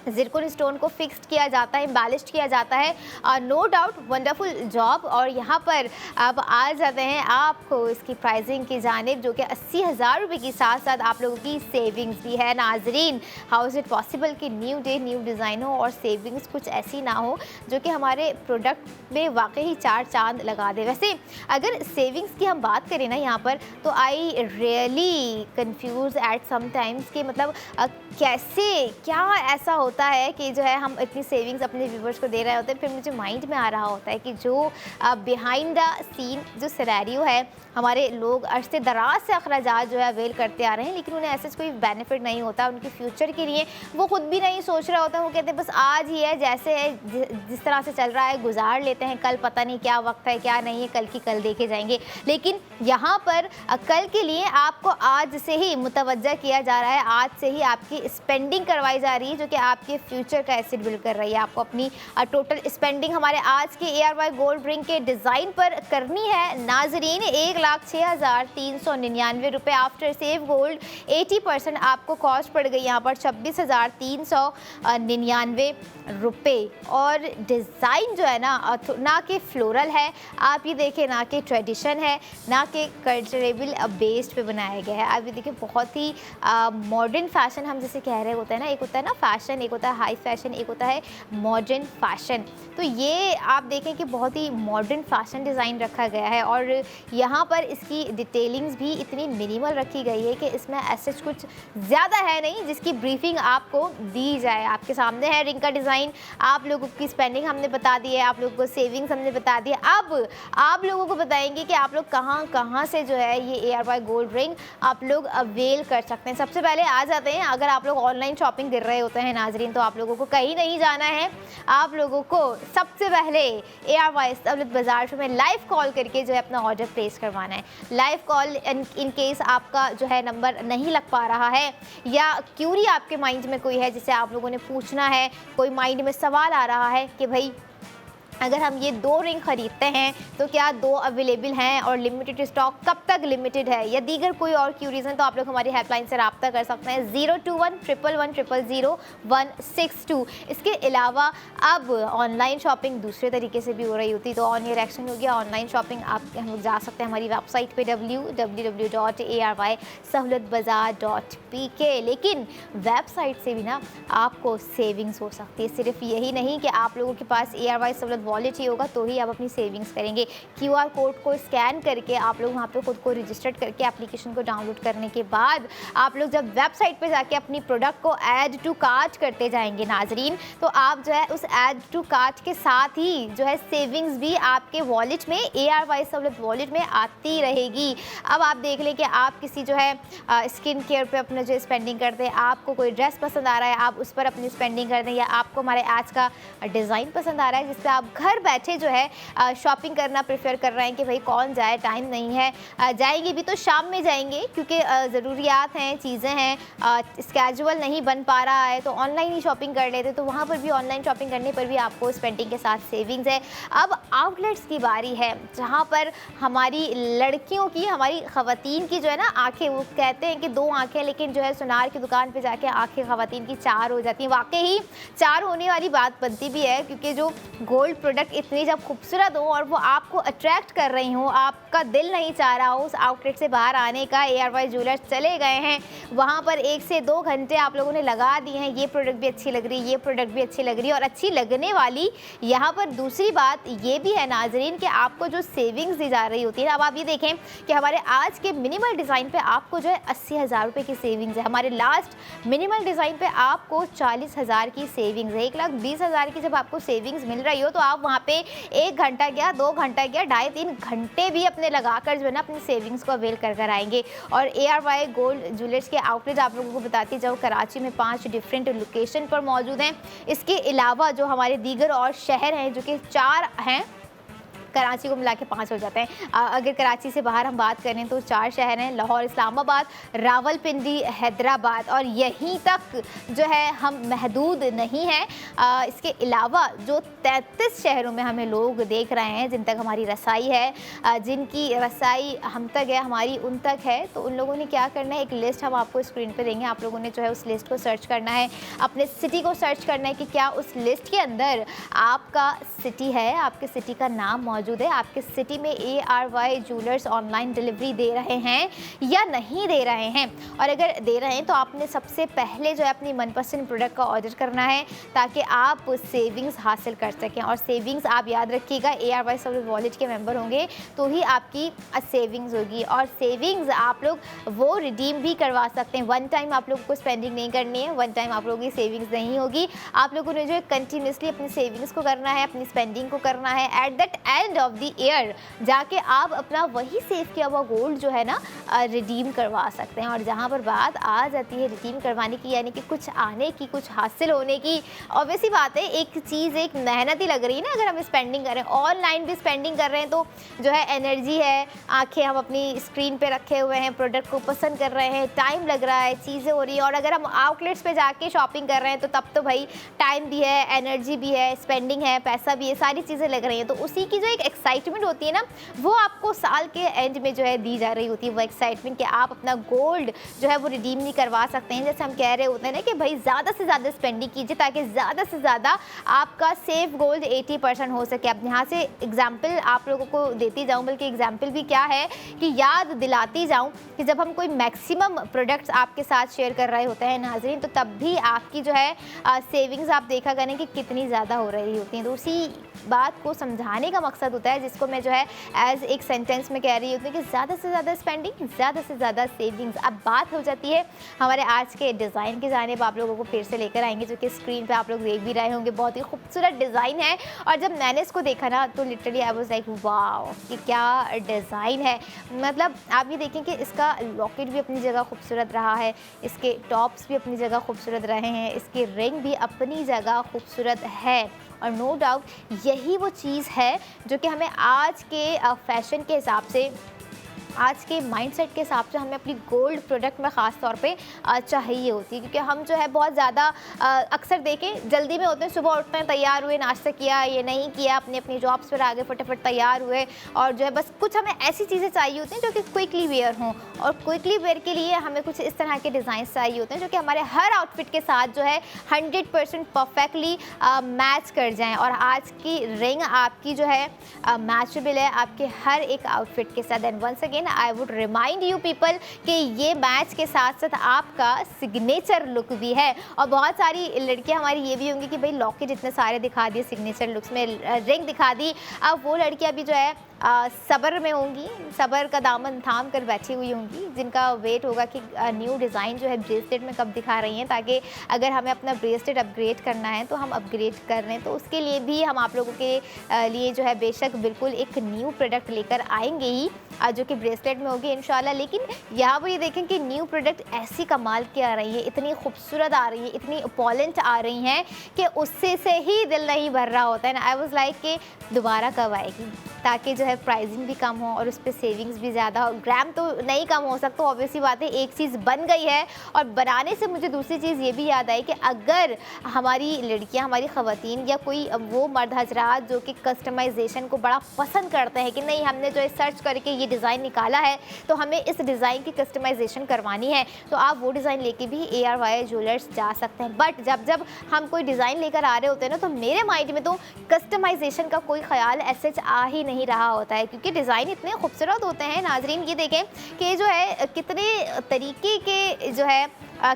ज़िरकॉन स्टोन को फिक्स्ड किया जाता है, एम्बेलिश्ड किया जाता है। No doubt wonderful job. और यहाँ पर अब आ जाते हैं आपको इसकी प्राइसिंग की जानिब, जो कि 80,000 रुपये की साथ साथ आप लोगों की सेविंग्स भी है। नाजरीन, हाउ इज़ इट पॉसिबल कि न्यू डे न्यू डिज़ाइन हो और सेविंग्स कुछ ऐसी ना हो जो कि हमारे प्रोडक्ट में वाकई ही चार चांद लगा दे। वैसे अगर सेविंग्स की हम बात करें ना यहाँ पर, तो I really confuse eight sometimes कि मतलब कैसे क्या ऐसा होता है कि जो है हम इतनी सेविंग्स अपने व्यूवर्स को दे रहे होते हैं, फिर मुझे माइंड में आ रहा होता है कि जो बिहाइंड द सीन जो सिनेरियो है, हमारे लोग अरसे दराज से अखराजात जो है अवेल करते आ रहे हैं, लेकिन उन्हें ऐसा कोई बेनिफिट नहीं होता उनके फ्यूचर के लिए। वो खुद भी नहीं सोच रहा होता, वो कहते हैं बस आज ही है, जैसे है जिस तरह से चल रहा है गुजार लेते हैं, कल पता नहीं क्या वक्त है क्या नहीं है, कल की कल देखे जाएंगे। लेकिन यहाँ पर कल के लिए आपको आज से ही मुतवज्जा किया जा रहा है, आज से ही आपकी स्पेंडिंग करवाई जा रही है, जो कि आपके फ्यूचर का एसेट बिल्ड कर रही है। आपको अपनी टोटल स्पेंडिंग हमारे आज के ARY गोल्ड रिंग के डिज़ाइन पर करनी है नाजरीन। 1,06,399 रुपये आफ्टर सेव गोल्ड। 80% आपको कॉस्ट पड़ गई यहाँ पर 26,399 रुपये। और डिज़ाइन जो है ना कि फ्लोरल है, आप ये देखें, ना कि ट्रेडिशन है, ना कि कल्चरेबल बेस्ड पे बनाया गया है। आप ये देखिए, बहुत ही मॉडर्न फैशन हम जैसे कह रहे होते हैं ना, एक होता है ना फैशन, एक होता है हाई फैशन, एक होता है मॉडर्न फैशन। तो ये आप देखें कि बहुत ही मॉडर्न फैशन डिज़ाइन रखा गया है। और यहाँ पर इसकी डिटेलिंग्स भी इतनी मिनिमल रखी गई है कि इसमें ऐसे कुछ ज़्यादा है नहीं जिसकी ब्रीफिंग आपको दी जाए। आपके सामने है रिंग का डिज़ाइन, आप लोगों की स्पेंडिंग हमने बता दी है, आप लोगों को सेविंग्स हमने बता दी है। अब आप लोगों को बताएंगे कि आप लोग कहाँ कहाँ से जो है ये ARY गोल्ड रिंग आप लोग अवेल कर सकते हैं। सबसे पहले आ जाते हैं, अगर आप लोग ऑनलाइन शॉपिंग कर रहे होते हैं नाजरीन, तो आप लोगों को कहीं नहीं जाना है। आप लोगों को सबसे पहले ARY सहूलत बाजार शो में लाइव कॉल करके जो है अपना ऑर्डर प्लेस करवाना है। लाइव कॉल इन केस आपका जो है नंबर नहीं लग पा रहा है, या क्यूरी आपके माइंड में कोई है जिसे आप लोगों ने पूछना है, कोई माइंड में सवाल आ रहा है कि भाई अगर हम ये 2 रिंग ख़रीदते हैं तो क्या 2 अवेलेबल हैं और लिमिटेड स्टॉक कब तक लिमिटेड है, या दीगर कोई और क्यूरीज हैं, तो आप लोग हमारी हेल्पलाइन से रब्ता कर सकते हैं 021-111-00162। इसके अलावा अब ऑनलाइन शॉपिंग दूसरे तरीके से भी हो रही होती, तो ऑन ईयर एक्शन हो गया। ऑनलाइन शॉपिंग आप हम लोग जा सकते हैं हमारी वेबसाइट पे www.arysahoulatbazaar.pk। लेकिन वेबसाइट से भी ना आपको सेविंग्स हो सकती है। सिर्फ यही नहीं कि आप लोगों के पास ARY सहूलत वॉलेट ही होगा तो ही आप अपनी सेविंग्स करेंगे। QR कोड को स्कैन करके आप लोग वहाँ पे खुद को रजिस्टर्ड करके एप्लीकेशन को डाउनलोड करने के बाद आप लोग जब वेबसाइट पे जाके अपनी प्रोडक्ट को ऐड टू कार्ट करते जाएंगे नाजरीन, तो आप जो है उस ऐड टू कार्ट के साथ ही जो है सेविंग्स भी आपके वॉलेट में, ARY सहूलत वॉलेट में आती रहेगी। अब आप देख लें कि आप किसी जो है स्किन केयर पे अपना जो स्पेंडिंग करते हैं, आपको कोई ड्रेस पसंद आ रहा है आप उस पर अपनी स्पेंडिंग करते हैं, या आपको हमारे आज का डिज़ाइन पसंद आ रहा है जिस पर आप घर बैठे जो है शॉपिंग करना प्रेफर कर रहे हैं कि भाई कौन जाए, टाइम नहीं है, जाएंगे भी तो शाम में जाएंगे क्योंकि ज़रूरियात हैं, चीज़ें हैं, स्केजुअल नहीं बन पा रहा है, तो ऑनलाइन ही शॉपिंग कर लेते, तो वहाँ पर भी ऑनलाइन शॉपिंग करने पर भी आपको स्पेंडिंग के साथ सेविंग्स है। अब आउटलेट्स की बारी है जहाँ पर हमारी लड़कियों की, हमारी ख़वातीन की जो है ना आँखें, वो कहते हैं कि 2 आँखें, लेकिन जो है सुनार की दुकान पर जाके आँखें ख़वातीन की 4 हो जाती हैं। वाकई ही 4 होने वाली बात बनती भी है, क्योंकि जो गोल्ड प्रोडक्ट इतनी जब खूबसूरत हो और वो आपको अट्रैक्ट कर रही हो, आपका दिल नहीं चाह रहा हो उस आउटलेट से बाहर आने का, ARY ज्वेलर्स चले गए हैं वहाँ पर 1 से 2 घंटे आप लोगों ने लगा दिए हैं, ये प्रोडक्ट भी अच्छी लग रही है, ये प्रोडक्ट भी अच्छी लग रही है, और अच्छी लगने वाली। यहाँ पर दूसरी बात ये भी है नाजरीन कि आपको जो सेविंग्स दी जा रही होती है। अब आप ये देखें कि हमारे आज के मिनिमल डिज़ाइन पे आपको जो है 80,000 रुपये की सेविंग्स है। हमारे लास्ट मिनिमल डिज़ाइन पे आपको 40,000 की सेविंग्स है। 1,20,000 की जब आपको सेविंग्स मिल रही हो तो आप वहाँ पे 1 घंटा गया, 2 घंटा गया, 2.5-3 घंटे भी अपने लगाकर जो है ना अपनी सेविंग्स को अवेल कर आएंगे। और ARY गोल्ड ज्वेलर्स के आउटलेट आप लोगों को बताती है जो कराची में 5 डिफरेंट लोकेशन पर मौजूद हैं। इसके अलावा जो हमारे दीगर और शहर हैं जो कि 4 हैं, कराची को मिला के 5 हो जाते हैं। अगर कराची से बाहर हम बात करें तो 4 शहर हैं, लाहौर, इस्लामाबाद, रावलपिंडी, हैदराबाद, और यहीं तक जो है हम महदूद नहीं हैं। इसके अलावा जो 33 शहरों में हमें लोग देख रहे हैं जिन तक हमारी रसाई है, जिनकी रसाई हम तक है, हमारी उन तक है, तो उन लोगों ने क्या करना है, एक लिस्ट हम आपको स्क्रीन पे देंगे। आप लोगों ने जो है उस लिस्ट को सर्च करना है, अपने सिटी को सर्च करना है कि क्या उस लिस्ट के अंदर आपका सिटी है, आपके सिटी का नाम मौजूद है, आपके सिटी में ARY ज्वेलर्स ऑनलाइन डिलीवरी दे रहे हैं या नहीं दे रहे हैं। और अगर दे रहे हैं तो आपने सबसे पहले जो है अपनी मनपसंद प्रोडक्ट का ऑर्डर करना है ताकि आप सेविंग्स हासिल कर सकें। और सेविंग्स आप याद रखिएगा, ARY सहूलत वॉलेट के मेंबर होंगे तो ही आपकी सेविंग्स होगी। और सेविंग्स आप लोग वो रिडीम भी करवा सकते हैं। वन टाइम आप लोगों को स्पेंडिंग नहीं करनी है, वन टाइम आप लोगों की सेविंग्स नहीं होगी। आप लोगों ने जो है कंटिन्यूसली अपनी सेविंग्स को करना है, अपनी स्पेंडिंग को करना है। At that end of the year जाके आप अपना वही सेव किया हुआ गोल्ड जो है ना रिडीम करवा सकते हैं। और जहाँ पर बात आ जाती है रिडीम करवाने की, यानी कि कुछ आने की, कुछ हासिल होने की, ऑब्वियसली बात है एक चीज़, एक मेहनत ही लग रही है ना। अगर हम स्पेंडिंग कर रहे हैं, ऑनलाइन भी स्पेंडिंग कर रहे हैं, तो जो है एनर्जी है, आंखें हम अपनी स्क्रीन पे रखे हुए हैं, प्रोडक्ट को पसंद कर रहे हैं, टाइम लग रहा है, चीज़ें हो रही है। और अगर हम आउटलेट्स पे जाके शॉपिंग कर रहे हैं तो तब तो भाई टाइम भी है, एनर्जी भी है, स्पेंडिंग है, पैसा भी है, सारी चीज़ें लग रही हैं। तो उसी की जो एक एक्साइटमेंट होती है ना, वो आपको साल के एंड में जो है दी जा रही होती है, वो एक्साइटमेंट कि आप अपना गोल्ड जो है वो रिडीम नहीं करवा सकते हैं। जैसे हम कह रहे होते हैं ना कि भाई ज़्यादा से ज़्यादा स्पेंडिंग कीजिए ताकि ज़्यादा से ज़्यादा आपका सेफ गोल्ड 80% हो सके। अब यहाँ से एग्जाम्पल आप लोगों को देती जाऊँ, बल्कि एग्जाम्पल भी क्या है कि याद दिलाती जाऊँ कि जब हम कोई मैक्सिमम प्रोडक्ट्स आपके साथ शेयर कर रहे होते हैं नाजरीन, तो तब भी आपकी जो है सेविंग्स आप देखा करें कि कितनी ज़्यादा हो रही होती हैं। तो उसी बात को समझाने का मकसद होता है, जिसको मैं जो है एज एक सेंटेंस में कह रही होती हूँ कि ज़्यादा से ज़्यादा स्पेंडिंग, ज़्यादा से ज़्यादा सेविंग्स। अब बात हो जाती है हमारे आज के डिज़ाइन की जानिब, आप लोगों को फिर से लेकर आएंगे, जो कि स्क्रीन पे आप लोग देख भी रहे होंगे। बहुत ही खूबसूरत डिज़ाइन है, और जब मैंने इसको देखा ना तो literally I was like wow कि क्या डिज़ाइन है। मतलब आप ये देखें कि इसका लॉकेट भी अपनी जगह खूबसूरत रहा है, इसके टॉप्स भी अपनी जगह खूबसूरत रहे हैं, इसकी रिंग भी अपनी जगह खूबसूरत है। और नो डाउट यही वो चीज़ है जो कि हमें आज के फैशन के हिसाब से, आज के माइंडसेट के हिसाब से हमें अपनी गोल्ड प्रोडक्ट में ख़ास तौर पे चाहिए होती है। क्योंकि हम जो है बहुत ज़्यादा अक्सर देखें जल्दी में होते हैं, सुबह उठते हैं, तैयार हुए, नाश्ता किया, ये नहीं किया, अपनी अपनी जॉब्स पर आगे फटाफट तैयार हुए, और जो है बस कुछ हमें ऐसी चीज़ें चाहिए होती हैं जो कि क्विकली वेयर हों। और क्विकली वेयर के लिए हमें कुछ इस तरह के डिज़ाइन चाहिए होते हैं जो कि हमारे हर आउटफिट के साथ जो है 100% परफेक्टली मैच कर जाएँ। और आज की रिंग आपकी जो है मैचेबल है आपके हर एक आउटफिट के साथ। And once again I would remind you people कि ये मैच के साथ साथ आपका सिग्नेचर लुक भी है। और बहुत सारी लड़कियां हमारी ये भी होंगी कि भाई लॉकेट इतने सारे दिखा दिए, सिग्नेचर लुक्स में रिंग दिखा दी। अब वो लड़कियां भी जो है सब्र में होंगी, सब्र का दामन थाम कर बैठी हुई होंगी, जिनका वेट होगा कि न्यू डिज़ाइन जो है ब्रेसलेट में कब दिखा रही हैं, ताकि अगर हमें अपना ब्रेसलेट अपग्रेड करना है तो हम अपग्रेड कर रहे हैं। तो उसके लिए भी हम आप लोगों के लिए जो है बेशक बिल्कुल एक न्यू प्रोडक्ट लेकर आएंगे ही, जो कि ब्रेसलेट में होगी इंशाल्लाह। लेकिन यहाँ पर ये देखें कि न्यू प्रोडक्ट ऐसी कमाल की आ रही है, इतनी खूबसूरत आ रही है, इतनी अपॉलेंट आ रही हैं कि उससे से ही दिल नहीं भर रहा होता है ना। आई वाज लाइक कि दोबारा कब आएगी, ताकि जो है प्राइसिंग भी कम हो और उस पर सेविंग्स भी ज़्यादा हो। ग्राम तो नहीं कम हो सकता, ऑब्वियसली बात है, एक चीज़ बन गई है। और बनाने से मुझे दूसरी चीज़ ये भी याद आई कि अगर हमारी लड़कियां, हमारी ख़वातीन या कोई वो मर्द हजरात जो कि कस्टमाइजेशन को बड़ा पसंद करते हैं कि नहीं हमने जो है सर्च करके ये डिज़ाइन निकाला है तो हमें इस डिज़ाइन की कस्टमाइजेशन करवानी है, तो आप वो डिज़ाइन लेके भी ARY ज्वेलर्स जा सकते हैं। बट जब हम कोई डिज़ाइन लेकर आ रहे होते हैं ना, तो मेरे माइंड में तो कस्टमाइजेशन का कोई ख्याल ऐसे आ ही नहीं रहा होता है, क्योंकि डिज़ाइन इतने खूबसूरत होते हैं नाजरीन। ये देखें कि जो है कितने तरीके के जो है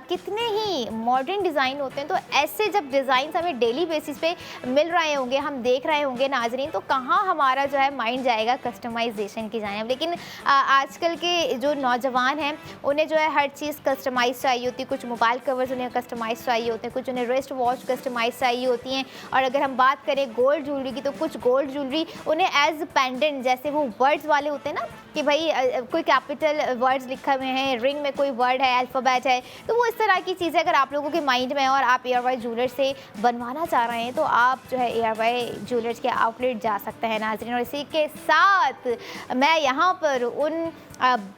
कितने ही मॉडर्न डिज़ाइन होते हैं। तो ऐसे जब डिज़ाइन हमें डेली बेसिस पे मिल रहे होंगे, हम देख रहे होंगे नाजरीन, तो कहाँ हमारा जो है माइंड जाएगा कस्टमाइजेशन की जानिब। लेकिन आजकल के जो नौजवान हैं उन्हें जो है हर चीज़ कस्टमाइज चाहिए होती है। कुछ मोबाइल कवर्स उन्हें कस्टमाइज चाहिए होते हैं, कुछ उन्हें रिस्ट वॉच कस्टमाइज चाहिए होती हैं। और अगर हम बात करें गोल्ड ज्वेलरी की, तो कुछ गोल्ड ज्वेलरी उन्हें एज पेंडेंट, जैसे वो वर्ड्स वाले होते हैं ना, कि भाई कोई कैपिटल वर्ड्स लिखे हुए हैं, रिंग में कोई वर्ड है, अल्फ़ाबेट है, तो वो इस तरह की चीज़ें अगर आप लोगों के माइंड में है और आप ARY ज्वेलर्स से बनवाना चाह रहे हैं तो आप जो है ARY ज्वेलर्स के आउटलेट जा सकते हैं नाज़रीन। और इसी के साथ मैं यहाँ पर उन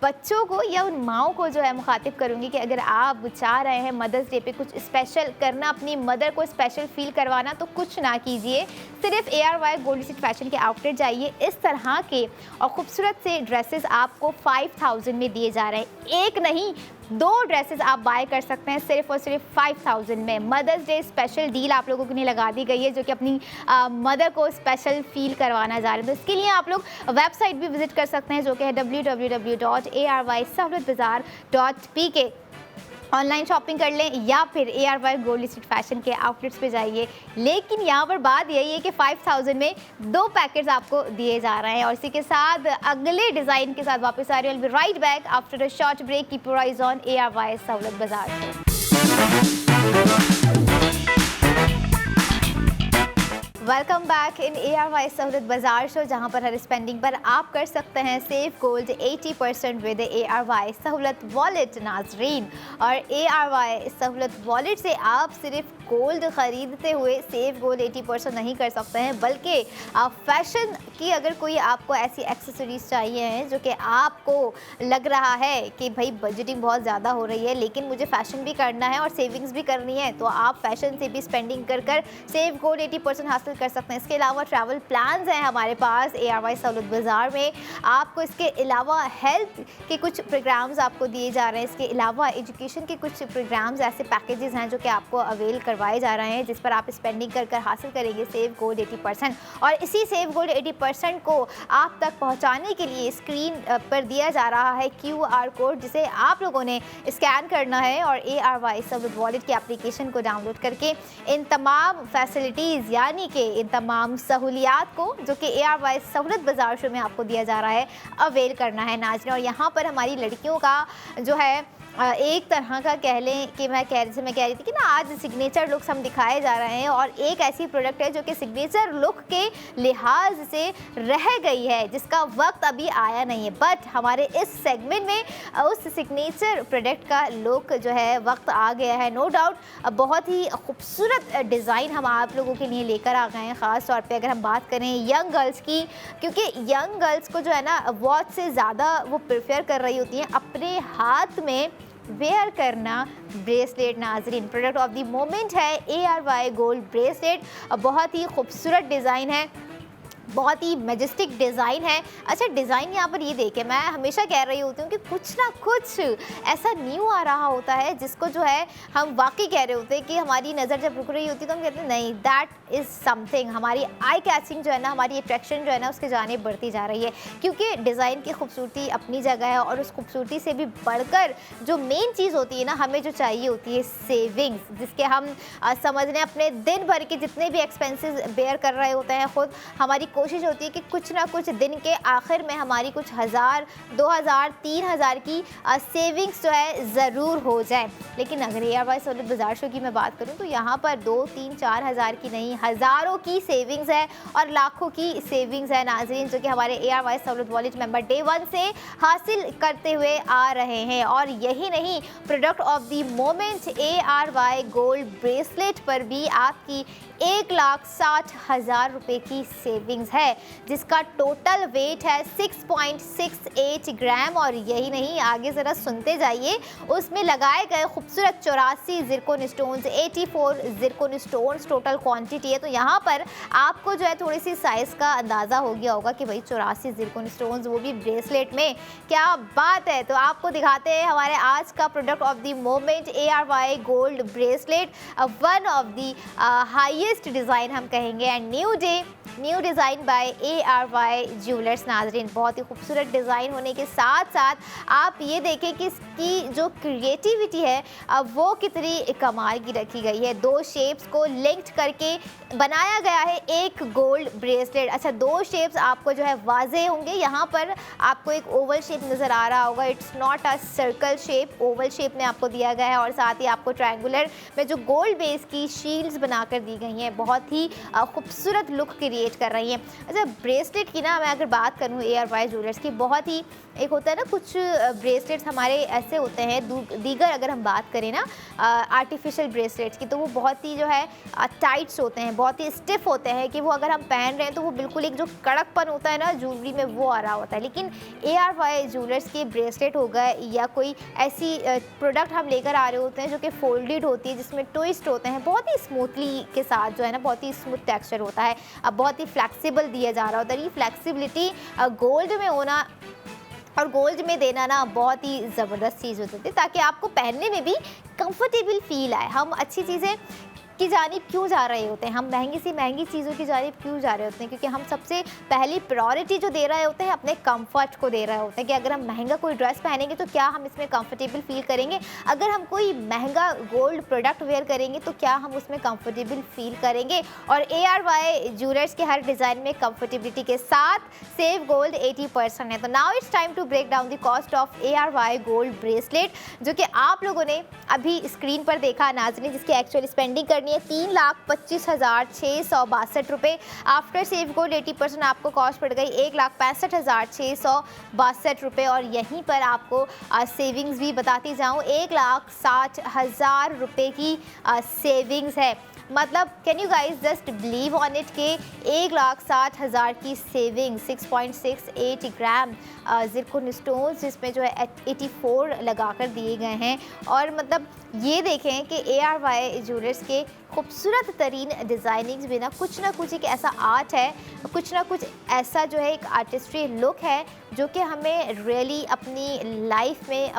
बच्चों को या उन माओं को जो है मुखातिब करूँगी कि अगर आप चाह रहे हैं मदर्स डे पे कुछ स्पेशल करना, अपनी मदर को स्पेशल फील करवाना, तो कुछ ना कीजिए, सिर्फ ARY गोल्ड स्ट्रीट फैशन के आउटलेट जाइए। इस तरह के और ख़ूबसूरत से ड्रेसेस आपको 5000 में दिए जा रहे हैं। एक नहीं, 2 ड्रेसेस आप बाय कर सकते हैं सिर्फ और सिर्फ 5000 में। मदर्स डे स्पेशल डील आप लोगों के लिए लगा दी गई है जो कि अपनी मदर को स्पेशल फील करवाना जा रहे हैं। तो इसके लिए आप लोग वेबसाइट भी विजिट कर सकते हैं जो कि है www.arysahulathbazaar.pk। ऑनलाइन शॉपिंग कर लें या फिर ARY गोल्ड स्ट्रीट फैशन के आउटलेट्स पे जाइए। लेकिन यहाँ पर बात यही है कि 5000 में 2 पैकेट्स आपको दिए जा रहे हैं। और इसी के साथ अगले डिज़ाइन के साथ वापस आ रही हूँ। Right back after a short break. Keep your eyes on ARY Sahulat Bazaar show. Welcome back in ARY Sahulat Bazaar show, जहां पर हर स्पेंडिंग पर आप कर सकते हैं सेव गोल्ड 80% विद ARY सहूलत वॉलेट नाजरीन। और ARY सहूलत वॉलेट से आप सिर्फ गोल्ड ख़रीदते हुए सेव गोल्ड 80% नहीं कर सकते हैं, बल्कि आप फैशन की अगर कोई आपको ऐसी एक्सेसरीज चाहिए हैं जो कि आपको लग रहा है कि भाई बजटिंग बहुत ज़्यादा हो रही है लेकिन मुझे फ़ैशन भी करना है और सेविंग्स भी करनी है, तो आप फैशन से भी स्पेंडिंग कर सेव गोल्ड 80% हासिल कर सकते हैं। इसके अलावा ट्रैवल प्लान्स हैं हमारे पास ARY सहूलत बाज़ार में। आपको इसके अलावा हेल्थ के कुछ प्रोग्राम्स आपको दिए जा रहे हैं। इसके अलावा एजुकेशन के कुछ प्रोग्राम्स, ऐसे पैकेजेस हैं जो कि आपको अवेल करवाए जा रहे हैं जिस पर आप स्पेंडिंग कर हासिल करेंगे सेव गोल्ड 80%। और इसी सेव गोल्ड 80% को आप तक पहुंचाने के लिए स्क्रीन पर दिया जा रहा है QR कोड, जिसे आप लोगों ने स्कैन करना है और ARY सहूलत वॉलेट की एप्लीकेशन को डाउनलोड करके इन तमाम फैसिलिटीज़ यानी कि इन तमाम सहूलियात को जो कि ARY सहूलत बाज़ार शो में आपको दिया जा रहा है अवेल करना है नाज़रीन। और यहाँ पर हमारी लड़कियों का जो है एक तरह का कह लें कि मैं कह रही थी कि ना आज सिग्नेचर लुक्स हम दिखाए जा रहे हैं और एक ऐसी प्रोडक्ट है जो कि सिग्नेचर लुक के लिहाज से रह गई है जिसका वक्त अभी आया नहीं है, बट हमारे इस सेगमेंट में उस सिग्नेचर प्रोडक्ट का लुक जो है वक्त आ गया है। नो डाउट बहुत ही खूबसूरत डिज़ाइन हम आप लोगों के लिए लेकर आ गए हैं, ख़ास तौर पे अगर हम बात करें यंग गर्ल्स की, क्योंकि यंग गर्ल्स को जो है ना वॉच से ज़्यादा वो प्रेफर कर रही होती हैं अपने हाथ में वेयर करना ब्रेसलेट नाजरीन। प्रोडक्ट ऑफ द मोमेंट है ARY गोल्ड ब्रेसलेट। बहुत ही खूबसूरत डिज़ाइन है, बहुत ही मैजेस्टिक डिज़ाइन है। अच्छा, डिज़ाइन यहाँ पर ये देखें, मैं हमेशा कह रही होती हूँ कि कुछ ना कुछ ऐसा न्यू आ रहा होता है जिसको जो है हम वाकई कह रहे होते हैं कि हमारी नज़र जब रुक रही होती है तो हम कहते हैं नहीं दैट इज़ समथिंग। हमारी आई कैचिंग जो है ना, हमारी अट्रैक्शन जो है ना उसके जाने बढ़ती जा रही है, क्योंकि डिज़ाइन की खूबसूरती अपनी जगह है और उस खूबसूरती से भी बढ़कर जो मेन चीज़ होती है ना, हमें जो चाहिए होती है सेविंग्स, जिसके हम समझ लें अपने दिन भर के जितने भी एक्सपेंसेस बेयर कर रहे होते हैं खुद, हमारी कोशिश होती है कि कुछ ना कुछ दिन के आखिर में हमारी कुछ 1000, 2000, 3000 की सेविंग्स जो है ज़रूर हो जाए। लेकिन अगर ARY सहूलत बाज़ार शो की मैं बात करूं तो यहाँ पर 2, 3, 4 हज़ार की नहीं, हज़ारों की सेविंग्स है और लाखों की सेविंग्स है नाज़रीन, जो कि हमारे ARY सहूलत वॉलेट मेंबर डे 1 से हासिल करते हुए आ रहे हैं। और यही नहीं, product of the moment ARY gold bracelet पर भी आपकी 1,60,000 रुपये की सेविंग्स है, जिसका टोटल वेट है 6.68 ग्राम। और यही नहीं, आगे ज़रा सुनते जाइए, उसमें लगाए गए खूबसूरत 84 Zircon stones, 84 Zircon stones total quantity है। तो यहाँ पर आपको जो है थोड़ी सी साइज़ का अंदाज़ा हो गया होगा कि भाई 84 ज़िरकोन स्टोन्स, वो भी ब्रेसलेट में, क्या बात है। तो आपको दिखाते हैं हमारे आज का product of the moment ARY gold bracelet, one of the highest design हम कहेंगे and new design by ARY jewellers नाजरीन। बहुत ही खूबसूरत डिज़ाइन होने के साथ साथ आप ये देखें कि इसकी जो क्रिएटिविटी है अब वो कितनी कमाल की रखी गई है। 2 शेप्स को लिंक्ड करके बनाया गया है एक गोल्ड ब्रेसलेट। अच्छा, 2 शेप्स आपको जो है वाजे होंगे। यहाँ पर आपको एक ओवल शेप नज़र आ रहा होगा, it's not a circle shape, Oval shape में आपको दिया गया है। और साथ ही आपको ट्रायंगुलर में जो गोल्ड बेस की शील्ड्स बनाकर दी गई हैं, बहुत ही खूबसूरत लुक क्रिएट कर रही हैं। अच्छा, ब्रेसलेट की ना मैं अगर बात करूँ ARY ज्वेलर्स की, बहुत ही एक होता है ना, कुछ ब्रेसलेट्स हमारे ऐसे होते हैं, दीगर अगर हम बात करें ना आर्टिफिशियल ब्रेसलेट्स की, तो वो बहुत ही जो है टाइट्स होते हैं, बहुत ही स्टिफ होते हैं कि वो अगर हम पहन रहे हैं तो वो बिल्कुल एक जो कड़कपन होता है ना ज्वेलरी में वो आ रहा होता है। लेकिन ARY ज्वेलर्स के ब्रेसलेट हो गए या कोई ऐसी प्रोडक्ट हम लेकर आ रहे होते हैं जो कि फोल्डेड होती है, जिसमें ट्विस्ट होते हैं, बहुत ही स्मूथली के साथ जो है ना, बहुत ही स्मूथ टेक्सचर होता है, अब बहुत ही फ्लेक्सिबल दिया जा रहा होता है। ये फ्लेक्सिबिलिटी गोल्ड में होना और गोल्ड में देना ना बहुत ही ज़बरदस्त चीज़ होती है, ताकि आपको पहनने में भी कंफर्टेबल फील आए। हम अच्छी चीज़ें की जानिब क्यों जा रहे होते हैं, हम महंगी से महंगी चीज़ों की जानिब क्यों जा रहे होते हैं, क्योंकि हम सबसे पहली प्रायोरिटी जो दे रहे होते हैं अपने कंफर्ट को दे रहे होते हैं कि अगर हम महंगा कोई ड्रेस पहनेंगे तो क्या हम इसमें कंफर्टेबल फील करेंगे, अगर हम कोई महंगा गोल्ड प्रोडक्ट वेयर करेंगे तो क्या हम उसमें कंफर्टेबल फील करेंगे। और ARY ज्वेलर्स के हर डिज़ाइन में कंफर्टेबिलिटी के साथ सेव गोल्ड 80% है। तो now it's time to break down the cost of ARY gold bracelet, जो कि आप लोगों ने अभी स्क्रीन पर देखा नाज़रीन, जिसकी एक्चुअल स्पेंडिंग करनी है 3,25,662 रुपये। आफ्टर सेव गोल्ड 80% आपको कॉस्ट पड़ गई 1,65,662 रुपये। और यहीं पर आपको सेविंग्स भी बताती जाऊँ, 1,60,000 रुपये की सेविंग्स है। मतलब can you guys just believe on it के 1,60,000 की सेविंग, 6.68 ग्राम ज़िरकॉन स्टोन्स जिसमें जो है 84 लगा कर दिए गए हैं। और मतलब ये देखें कि ARY ज्वेलर्स के खूबसूरत तरीन डिज़ाइनिंग्स भी ना कुछ एक ऐसा आर्ट है, कुछ ना कुछ ऐसा जो है एक आर्टिस्ट्री लुक है, जो कि हमें रियली अपनी लाइफ में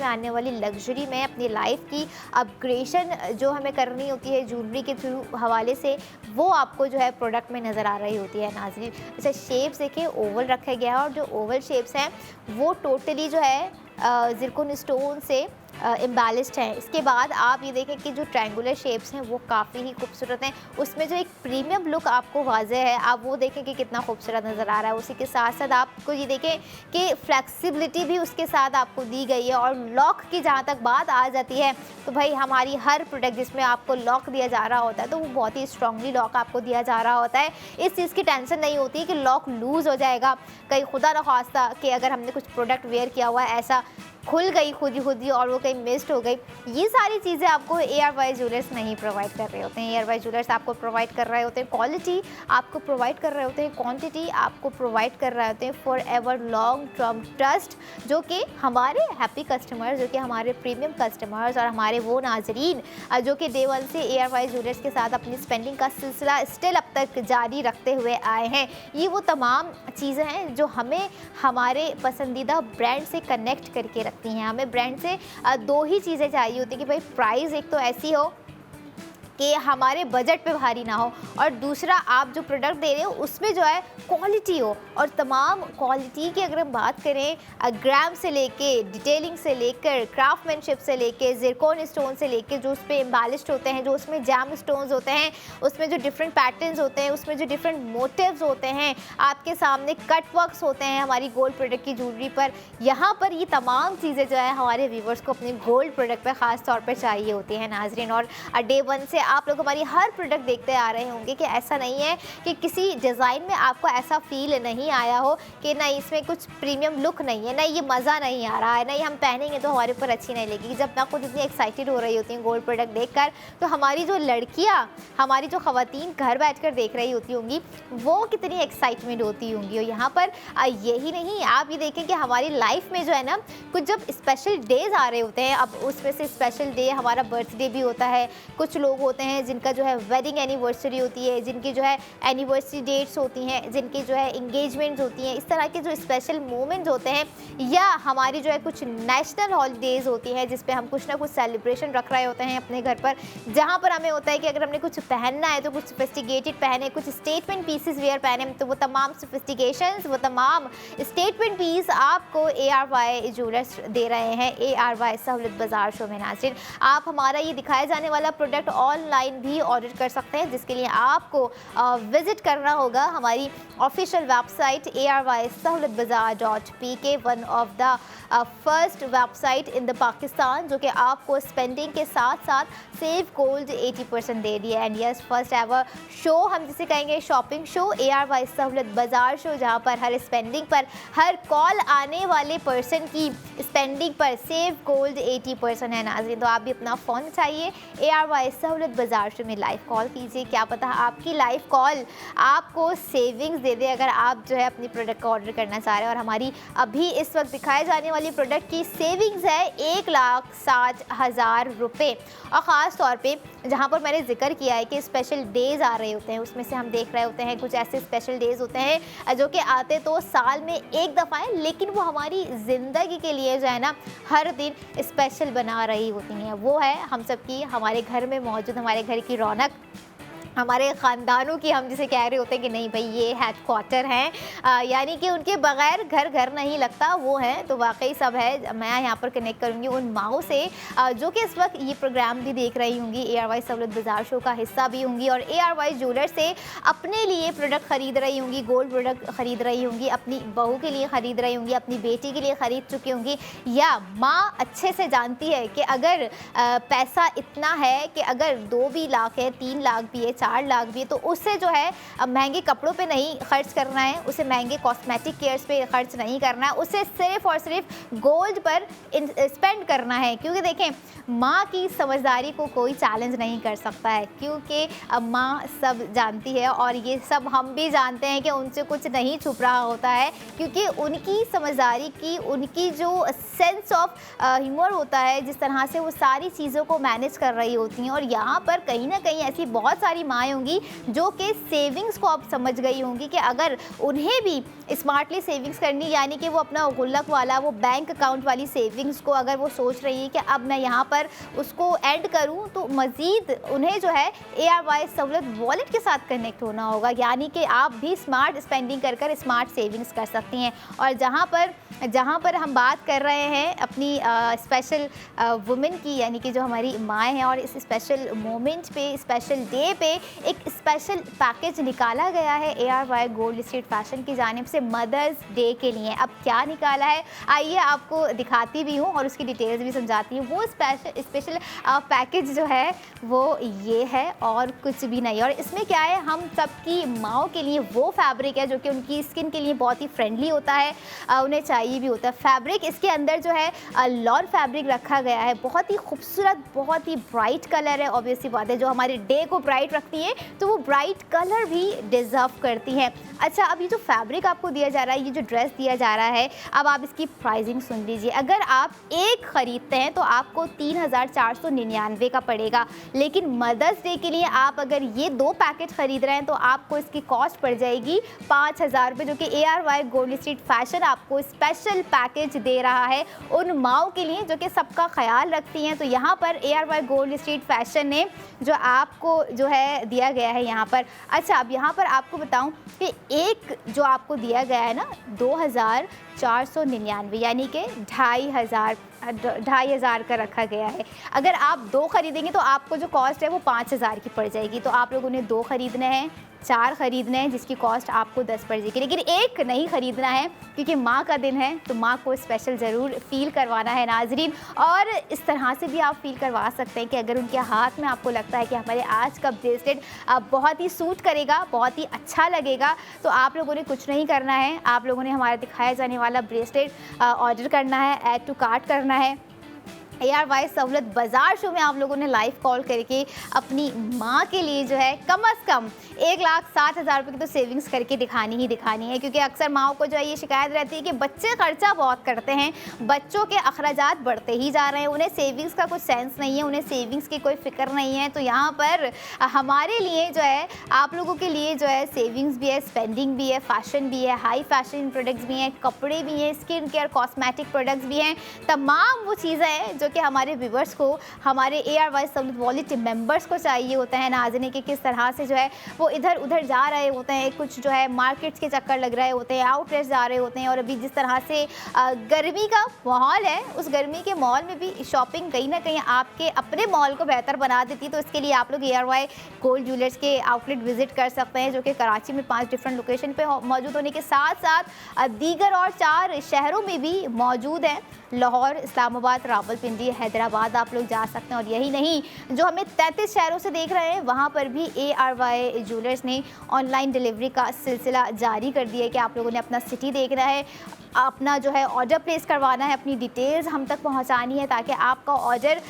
आने वाली लग्जरी में, अपनी लाइफ की अपग्रेडेशन जो हमें करनी होती है ज्वेलरी के थ्रू हवाले से, वो आपको जो है प्रोडक्ट में नज़र आ रही होती है नाज़रीन। जैसे शेप्स देखिए ओवल रखा गया है, और जो ओवल शेप्स हैं वो टोटली जो है ज़िरकॉन स्टोन से एम्बेलिश्ड हैं। इसके बाद आप ये देखें कि जो ट्रायंगुलर शेप्स हैं वो काफ़ी ही खूबसूरत हैं, उसमें जो एक प्रीमियम लुक आपको वाज़े है, आप वो देखें कि कितना खूबसूरत नज़र आ रहा है। उसी के साथ साथ आपको ये देखें कि फ्लेक्सिबिलिटी भी उसके साथ आपको दी गई है। और लॉक की जहाँ तक बात आ जाती है तो भाई हमारी हर प्रोडक्ट जिसमें आपको लॉक दिया जा रहा होता है तो वो बहुत ही स्ट्रांगली लॉक आपको दिया जा रहा होता है। इस चीज़ की टेंशन नहीं होती है कि लॉक लूज़ हो जाएगा, कहीं खुदा न खास्ता कि अगर हमने कुछ प्रोडक्ट वेयर किया हुआ है ऐसा खुल गई खुद ही और वो कहीं मिस्ड हो गई। ये सारी चीज़ें आपको ARY ज्वेलर्स नहीं प्रोवाइड कर रहे होते हैं। ARY ज्वेलर्स आपको प्रोवाइड कर रहे होते हैं क्वालिटी, आपको प्रोवाइड कर रहे होते हैं क्वांटिटी, आपको प्रोवाइड कर रहे होते हैं for ever long term trust, जो कि हमारे हैप्पी कस्टमर्स, जो कि हमारे प्रीमियम कस्टमर्स और हमारे वो नाजरीन जो कि डे वन से ARY ज्वेलर्स के साथ अपनी स्पेंडिंग का सिलसिला स्टिल अब तक जारी रखते हुए आए हैं। ये वो तमाम चीज़ें हैं जो हमें हमारे पसंदीदा ब्रांड से कनेक्ट करके रखती हैं। हमें ब्रांड से दो ही चीज़ें चाहिए होती है कि भाई प्राइस एक तो ऐसी हो कि हमारे बजट पे भारी ना हो, और दूसरा आप जो प्रोडक्ट दे रहे हो उसमें जो है क्वालिटी हो। और तमाम क्वालिटी की अगर हम बात करें, ग्राम से लेके डिटेलिंग से लेकर क्राफ्टमैनशिप से लेके ज़िरकॉन स्टोन से लेके जो उस पर एम्बेलिश्ड होते हैं, जो उसमें जैम स्टोन्स होते हैं, उसमें जो डिफरेंट पैटर्न्स होते हैं, उसमें जो डिफरेंट मोटिव्स होते हैं, आपके सामने कट वर्क्स होते हैं हमारी गोल्ड प्रोडक्ट की ज्वेलरी पर। यहाँ पर ये तमाम चीज़ें जो है हमारे व्यूवर्स को अपने गोल्ड प्रोडक्ट पर ख़ास तौर पर चाहिए होती हैं नाजरीन। और डे वन से आप लोग हमारी हर प्रोडक्ट देखते आ रहे होंगे कि ऐसा नहीं है कि किसी डिज़ाइन में आपको ऐसा फील नहीं आया हो कि नहीं इसमें कुछ प्रीमियम लुक नहीं है, नहीं ये मज़ा नहीं आ रहा है, नहीं हम पहनेंगे तो हमारे ऊपर अच्छी नहीं लगेगी। जब मैं खुद इतनी एक्साइटेड हो रही होती हूँ गोल्ड प्रोडक्ट देखकर, तो हमारी जो लड़कियाँ, हमारी जो ख़वातीन घर बैठकर देख रही होती होंगी वो कितनी एक्साइटमेंट होती होंगी। और यहाँ पर यही नहीं, आप ये देखें कि हमारी लाइफ में जो है ना कुछ जब स्पेशल डेज़ आ रहे होते हैं, अब उसमें से स्पेशल डे हमारा बर्थडे भी होता है, कुछ लोग होते हैं जिनका जो है वेडिंग एनिवर्सरी होती है, जिनकी जो है एनिवर्सरी डेट्स होती हैं, जिनकी जो है इंगेजमेंट्स होती हैं, इस तरह के जो स्पेशल मोमेंट्स होते हैं, या हमारी जो है कुछ नेशनल हॉलीडेज़ होती हैं जिस पे हम कुछ ना कुछ सेलिब्रेशन रख रहे होते हैं अपने घर पर, जहाँ पर हमें होता है कि अगर हमने कुछ पहनना है तो कुछ सोफिस्टिकेटेड पहने, कुछ स्टेटमेंट पीसेस वेयर पहने, तो वो तमाम सोफिस्टिकेशंस, वो तमाम स्टेटमेंट पीस आपको ARY ज्वेलर्स दे रहे हैं ARY सहूलत बाज़ार शो में नाज़रीन। आप हमारा ये दिखाया जाने वाला प्रोडक्ट ऑल ऑनलाइन भी ऑर्डर कर सकते हैं, जिसके लिए आपको विजिट करना होगा हमारी official website ARYSahullatbazaar.pk, one of the first website in the Pakistan जो कि आपको स्पेंडिंग के साथ साथ सेव गोल्ड 80% दे रही है। And yes, first ever show हम जिसे कहेंगे shopping show, ARY Sahulat Bazaar show, जहां पर हर स्पेंडिंग पर, हर कॉल आने वाले पर्सन की स्पेंडिंग पर सेव गोल्ड 80% है नाज़रीन। तो आप भी अपना फ़ोन उठाइए, ARY सहूलत बाजार शो में लाइव कॉल कीजिए, क्या पता आपकी लाइव कॉल आपको सेविंग्स दे दे अगर आप जो है अपनी प्रोडक्ट का ऑर्डर करना चाह रहे हैं। और हमारी अभी इस वक्त दिखाए जाने वाली प्रोडक्ट की सेविंग्स है 1,60,000 रुपये। और ख़ास तौर पे जहाँ पर मैंने जिक्र किया है कि स्पेशल डेज़ आ रहे होते हैं, उसमें से हम देख रहे होते हैं कुछ ऐसे स्पेशल डेज़ होते हैं जो कि आते तो साल में एक दफ़ा है, लेकिन वो हमारी ज़िंदगी के लिए जो है ना हर दिन स्पेशल बना रही होती हैं। वो है हम सब की, हमारे घर में मौजूद, हमारे घर की रौनक, हमारे ख़ानदानों की, हम जिसे कह रहे होते हैं कि नहीं भाई ये हेड क्वार्टर हैं, यानी कि उनके बग़ैर घर घर नहीं लगता, वो हैं। तो वाकई सब है। मैं यहाँ पर कनेक्ट करूँगी उन माओं से जो कि इस वक्त ये प्रोग्राम भी देख रही होंगी, ARY सहूलत बाजार शो का हिस्सा भी होंगी और ARY ज्वेलर से अपने लिए प्रोडक्ट ख़रीद रही होंगी, गोल्ड प्रोडक्ट ख़रीद रही होंगी, अपनी बहू के लिए ख़रीद रही होंगी, अपनी बेटी के लिए ख़रीद चुकी होंगी। या माँ अच्छे से जानती है कि अगर पैसा इतना है कि अगर 2 भी लाख है, 3 लाख भी है, 4 लाख भी है, तो उससे जो है महंगे कपड़ों पे नहीं खर्च करना है, उसे महंगे कॉस्मेटिक केयर्स पे खर्च नहीं करना है, उसे सिर्फ और सिर्फ गोल्ड पर स्पेंड करना है। क्योंकि देखें, माँ की समझदारी को कोई चैलेंज नहीं कर सकता है, क्योंकि माँ सब जानती है और ये सब हम भी जानते हैं कि उनसे कुछ नहीं छुप रहा होता है, क्योंकि उनकी समझदारी की, उनकी जो सेंस ऑफ ह्यूमर होता है, जिस तरह से वो सारी चीज़ों को मैनेज कर रही होती हैं। और यहाँ पर कहीं ना कहीं ऐसी बहुत सारी माएँ होंगी जो कि सेविंग्स को अब समझ गई होंगी कि अगर उन्हें भी स्मार्टली सेविंग्स करनी, यानी कि वो अपना गुल्लक वाला, वो बैंक अकाउंट वाली सेविंग्स को अगर वो सोच रही है कि अब मैं यहाँ पर उसको ऐड करूँ, तो मज़ीद उन्हें जो है ARY सहूलत वॉलेट के साथ कनेक्ट होना होगा, यानी कि आप भी स्मार्ट स्पेंडिंग कर कर स्मार्ट सेविंग्स कर सकती हैं। और जहाँ पर हम बात कर रहे हैं अपनी स्पेशल वुमेन की, यानी कि जो हमारी माएँ हैं, और इस स्पेशल मोमेंट पे, स्पेशल डे पे एक स्पेशल पैकेज निकाला गया है ARY गोल्ड स्ट्रीट फैशन की जानिब से मदर्स डे के लिए। अब क्या निकाला है, आइए आपको दिखाती भी हूँ और उसकी डिटेल्स भी समझाती हूँ। वो स्पेशल पैकेज जो है वो ये है और कुछ भी नहीं। और इसमें क्या है, हम सबकी माँओं के लिए वो फैब्रिक है जो कि उनकी स्किन के लिए बहुत ही फ्रेंडली होता है, उन्हें चाहिए भी होता है फैब्रिक। इसके अंदर जो है लॉन फैब्रिक रखा गया है, बहुत ही खूबसूरत, बहुत ही ब्राइट कलर है। ऑब्वियसली बात है, जो हमारे डे को ब्राइट रखती है तो वो ब्राइट कलर भी डिज़र्व करती है। अच्छा, अब ये जो फैब्रिक आपको दिया जा रहा है, ये जो ड्रेस दिया जा रहा है, अब आप इसकी प्राइसिंग सुन लीजिए। अगर आप एक ख़रीदते हैं तो आपको 3,499 का पड़ेगा, लेकिन मदर्स डे के लिए आप अगर ये 2 पैकेट ख़रीद रहे हैं तो आपको इसकी कॉस्ट पड़ जाएगी 5,000 रुपये, जो कि ARY गोल्ड स्ट्रीट फैशन आपको स्पेशल पैकेज दे रहा है उन माओं के लिए जो कि सबका ख्याल रखती हैं। तो यहाँ पर ARY गोल्ड स्ट्रीट फैशन ने जो आपको जो है दिया गया है यहाँ पर। अच्छा, अब यहाँ पर आपको बताऊँ कि एक जो आपको दिया गया है ना 2,499, यानी कि 2,500 का रखा गया है। अगर आप 2 खरीदेंगे तो आपको जो कॉस्ट है वो 5,000 की पड़ जाएगी। तो आप लोगों ने 2 खरीदने हैं, 4 खरीदने हैं, जिसकी कॉस्ट आपको 10 पड़ जाएगी, लेकिन एक नहीं खरीदना है क्योंकि माँ का दिन है, तो माँ को स्पेशल ज़रूर फील करवाना है नाजरीन। और इस तरह से भी आप फील करवा सकते हैं कि अगर उनके हाथ में आपको लगता है कि हमारे आज का ब्रेसलेट बहुत ही सूट करेगा, बहुत ही अच्छा लगेगा, तो आप लोगों ने कुछ नहीं करना है, आप लोगों ने हमारा दिखाया जाने वाला ब्रेसलेट ऑर्डर करना है, ऐड टू कार्ट करना है। ARY सहूलत बाजार शो में आप लोगों ने लाइव कॉल करके अपनी माँ के लिए जो है कम से कम 1,60,000 रुपये की तो सेविंग्स करके दिखानी ही दिखानी है। क्योंकि अक्सर माँओं को जो है ये शिकायत रहती है कि बच्चे खर्चा बहुत करते हैं, बच्चों के अखराजात बढ़ते ही जा रहे हैं, उन्हें सेविंग्स का कुछ सेंस नहीं है, उन्हें सेविंग्स की कोई फ़िक्र नहीं है। तो यहाँ पर हमारे लिए जो है, आप लोगों के लिए जो है सेविंग्स भी है, स्पेंडिंग भी है, फ़ैशन भी है, हाई फैशन प्रोडक्ट्स भी हैं, कपड़े भी हैं, स्किन केयर कॉस्मेटिक प्रोडक्ट्स भी हैं, तमाम वो चीज़ें हैं जो कि हमारे व्यूवर्स को, हमारे ARY सहूलत वॉलेट मेंबर्स को चाहिए होता है नाज़रीन कि किस तरह से जो है वो इधर उधर जा रहे होते हैं, कुछ जो है मार्केट्स के चक्कर लग रहे होते हैं, आउटलेट्स जा रहे होते हैं। और अभी जिस तरह से गर्मी का माहौल है, उस गर्मी के माहौल में भी शॉपिंग कहीं ना कहीं आपके अपने माहौल को बेहतर बना देती है। तो इसके लिए आप लोग ARY गोल्ड ज्वेलर्स के आउटलेट विजिट कर सकते हैं, जो कि कराची में 5 डिफरेंट लोकेशन पे मौजूद होने के साथ साथ दीगर और 4 शहरों में भी मौजूद है। लाहौर, इस्लामाबाद, रावलपिंडी, हैदराबाद आप लोग जा सकते हैं। और यही नहीं, जो हमें 33 शहरों से देख रहे हैं वहाँ पर भी ARY ज्वेलर्स ने ऑनलाइन डिलीवरी का सिलसिला जारी कर दिया है कि आप लोगों ने अपना सिटी देखना है, अपना जो है ऑर्डर प्लेस करवाना है, अपनी डिटेल्स हम तक पहुंचानी है, ताकि आपका ऑर्डर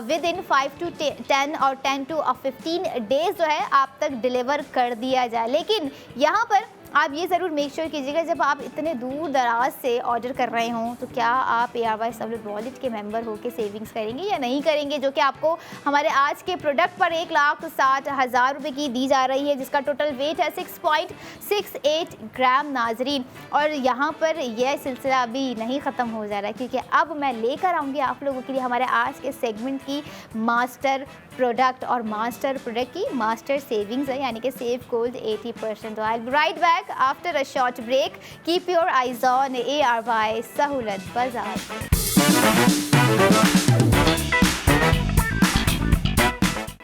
विद इन 5 to 10 और 10 to 15 डेज़ जो है आप तक डिलीवर कर दिया जाए। लेकिन यहाँ पर आप ये ज़रूर मेक श्योर कीजिएगा, जब आप इतने दूर दराज से ऑर्डर कर रहे हों तो क्या आप ARY सहूलत वॉलेट के मेंबर होकर सेविंग्स करेंगे या नहीं करेंगे, जो कि आपको हमारे आज के प्रोडक्ट पर 1,60,000 रुपये की दी जा रही है, जिसका टोटल वेट है 6.68 ग्राम नाजरीन। और यहाँ पर यह सिलसिला अभी नहीं ख़त्म हो जा रहा है, क्योंकि अब मैं लेकर आऊँगी आप लोगों के लिए हमारे आज के सेगमेंट की मास्टर प्रोडक्ट, और मास्टर प्रोडक्ट की मास्टर सेविंग्स है, यानी कि सेव गोल्ड 80%। तो आई will be right back after a short break. Keep your eyes on ARY Sahulat बाजार।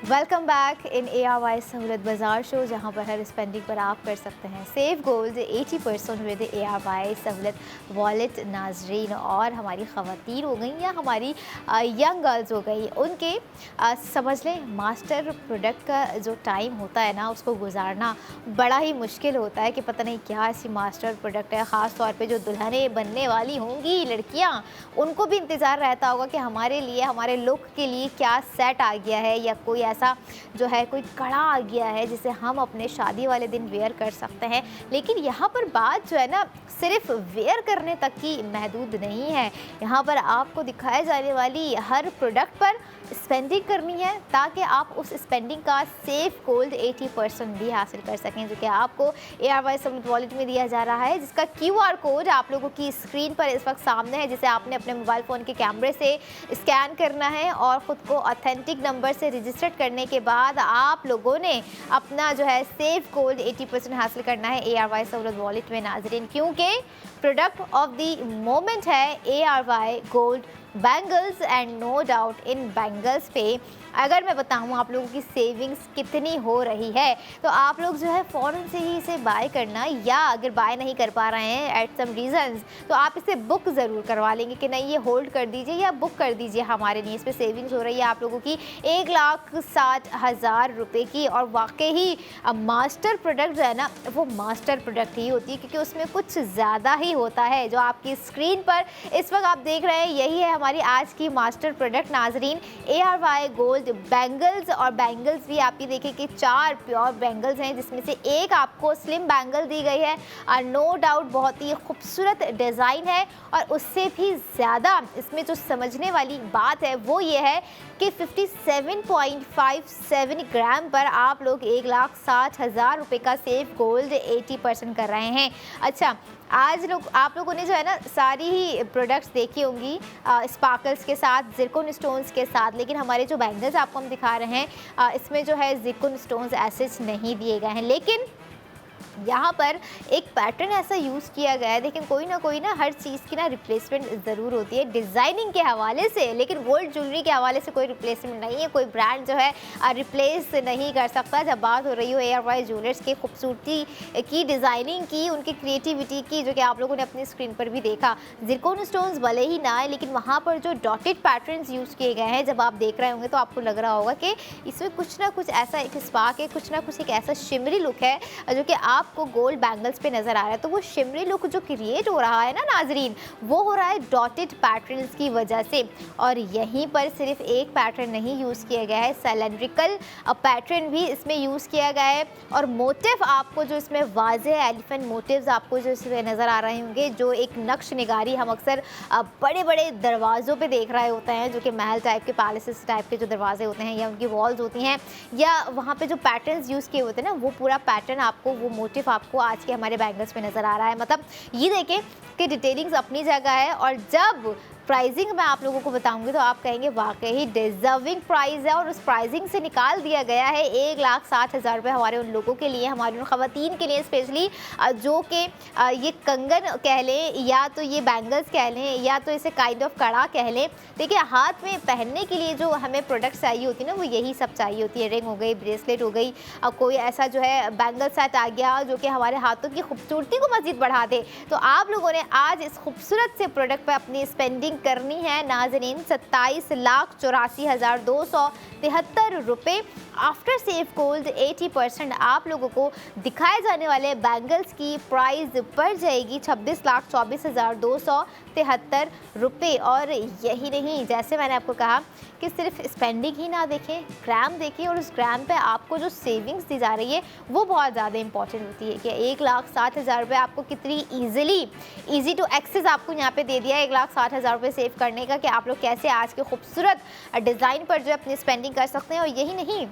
Welcome back in ARY Sahulat बाज़ार शो, जहाँ पर हर स्पेंडिंग पर आप कर सकते हैं सेव गोल्ड 80% विद ARY सहूलत वॉलेट नाजरीन। और हमारी ख़वातीन हो गई या हमारी यंग गर्ल्स हो गई, उनके समझ लें मास्टर प्रोडक्ट का जो टाइम होता है ना, उसको गुजारना बड़ा ही मुश्किल होता है कि पता नहीं क्या ऐसी मास्टर प्रोडक्ट है। ख़ास तौर पे जो दुल्हनें बनने वाली होंगी लड़कियाँ, उनको भी इंतज़ार रहता होगा कि हमारे लिए, हमारे लुक के लिए क्या सेट आ गया है, या कोई ऐसा जो है कोई कड़ा आ गया है जिसे हम अपने शादी वाले दिन वेयर कर सकते हैं। लेकिन यहाँ पर बात जो है ना, सिर्फ वेयर करने तक की महदूद नहीं है। यहाँ पर आपको दिखाए जाने वाली हर प्रोडक्ट पर स्पेंडिंग करनी है, ताकि आप उस स्पेंडिंग का सेफ गोल्ड 80% भी हासिल कर सकें, जो कि आपको ARY सहूलत वॉलेट में दिया जा रहा है, जिसका QR कोड आप लोगों की स्क्रीन पर इस वक्त सामने है, जिसे आपने अपने मोबाइल फ़ोन के कैमरे से स्कैन करना है और ख़ुद को ऑथेंटिक नंबर से रजिस्टर्ड करने के बाद आप लोगों ने अपना जो है सेफ गोल्ड 80% हासिल करना है ARY सहूलत वॉलेट में नाजरीन, क्योंकि प्रोडक्ट ऑफ द मोमेंट है ARY gold bangles. And no doubt in bangles पे अगर मैं बताऊँ आप लोगों की सेविंग्स कितनी हो रही है, तो आप लोग जो है फ़ौरन से ही इसे बाय करना, या अगर बाय नहीं कर पा रहे हैं एट सम रीज़न्स, तो आप इसे बुक ज़रूर करवा लेंगे कि नहीं, ये होल्ड कर दीजिए या बुक कर दीजिए हमारे लिए। इस पर सेविंग्स हो रही है आप लोगों की 1,60,000 रुपये की। और वाकई ही मास्टर प्रोडक्ट जो है ना, वो मास्टर प्रोडक्ट ही होती है, क्योंकि उसमें कुछ ज़्यादा ही होता है। जो आपकी स्क्रीन पर इस वक्त आप देख रहे हैं, यही है हमारी आज की मास्टर प्रोडक्ट नाजरीन, ARY गोल्ड बैंगल्स। और बैंगल्स भी आप ये देखें कि 4 प्योर बैंगल्स हैं, जिसमें से एक आपको स्लिम बैंगल दी गई है, और नो डाउट बहुत ही खूबसूरत डिज़ाइन है। और उससे भी ज़्यादा इसमें जो समझने वाली बात है वो ये है कि 57.57 ग्राम पर आप लोग 1,60,000 रुपये का सेफ गोल्ड 80% कर रहे हैं। अच्छा, आज आप लोगों ने जो है ना सारी ही प्रोडक्ट्स देखी होंगी स्पार्कल्स के साथ, ज़िरकॉन स्टोन्स के साथ, लेकिन हमारे जो बैंगल्स आपको हम दिखा रहे हैं इसमें जो है ज़िरकॉन स्टोन्स ऐसे नहीं दिए गए हैं, लेकिन यहाँ पर एक पैटर्न ऐसा यूज़ किया गया है। लेकिन कोई ना हर चीज़ की ना रिप्लेसमेंट ज़रूर होती है डिज़ाइनिंग के हवाले से, लेकिन गोल्ड ज्वेलरी के हवाले से कोई रिप्लेसमेंट नहीं है। कोई ब्रांड जो है रिप्लेस नहीं कर सकता जब बात हो रही हो ARY ज्वेलर्स की खूबसूरती की, डिज़ाइनिंग की, उनकी क्रिएटिविटी की, जो कि आप लोगों ने अपनी स्क्रीन पर भी देखा। ज़िरकॉन स्टोन्स भले ही ना है, लेकिन वहाँ पर जो डॉटेड पैटर्न्स यूज़ किए गए हैं, जब आप देख रहे होंगे तो आपको लग रहा होगा कि इसमें कुछ ना कुछ ऐसा एक स्पार्क है, कुछ ना कुछ एक ऐसा शिमरी लुक है जो कि आपको गोल्ड बैंगल्स पे नज़र आ रहा है। तो वो शिमरी लुक जो क्रिएट हो रहा है ना नाजरीन, वो हो रहा है डॉटेड पैटर्न्स की वजह से। और यहीं पर सिर्फ एक पैटर्न नहीं यूज़ किया गया है, सिलेंड्रिकल पैटर्न भी इसमें यूज़ किया गया है। और मोटिव आपको जो इसमें वाज़ेह एलिफेंट मोटिव्स आपको जो इसमें नज़र आ रहे होंगे, जो एक नक्श निगारी हम अक्सर बड़े बड़े दरवाज़ों पे देख रहे होते हैं, जो कि महल टाइप के, पैलेसेस टाइप के जो दरवाजे होते हैं या उनकी वॉल्स होती हैं, या वहाँ पे जो पैटर्न्स यूज़ किए होते हैं ना, वो पूरा पैटर्न आपको, वो मोटिव आपको आज के हमारे बैंगल्स में नज़र आ रहा है। मतलब ये देखें कि डिटेलिंग्स अपनी जगह है, और जब प्राइसिंग मैं आप लोगों को बताऊंगी तो आप कहेंगे वाकई ही डिजर्विंग प्राइस है, और उस प्राइसिंग से निकाल दिया गया है 1,60,000 रुपये हमारे उन लोगों के लिए, हमारी उन ख़वातीन के लिए स्पेशली, जो कि ये कंगन कह लें या तो ये बैंगल्स कह लें या तो इसे काइंड ऑफ कड़ा कह लें। देखिए, हाथ में पहनने के लिए जो हमें प्रोडक्ट्स चाहिए होती है ना, वो यही सब चाहिए होती है। रिंग हो गई, ब्रेसलेट हो गई, कोई ऐसा जो है बैंगल सेट आ गया जो कि हमारे हाथों की खूबसूरती को मज़ीद बढ़ा दे। तो आप लोगों ने आज इस खूबसूरत से प्रोडक्ट पर अपनी स्पेंडिंग करनी है नाज़रीन, 27,84,273 रुपये। आफ्टर सेफ गोल्ड 80% आप लोगों को दिखाए जाने वाले बैंगल्स की प्राइस पड़ जाएगी 26,24,273 रुपये। और यही नहीं, जैसे मैंने आपको कहा कि सिर्फ स्पेंडिंग ही ना देखें, ग्राम देखिए, और उस ग्राम पे आपको जो सेविंग्स दी जा रही है वो बहुत ज़्यादा इंपॉर्टेंट होती है कि 1,60,000 रुपये आपको कितनी ईजी टू एक्सेस आपको यहाँ पे दे दिया है 1,60,000 रुपये सेव करने का, कि आप लोग कैसे आज के खूबसूरत डिज़ाइन पर जो है अपनी स्पेंडिंग कर सकते हैं। और यही नहीं,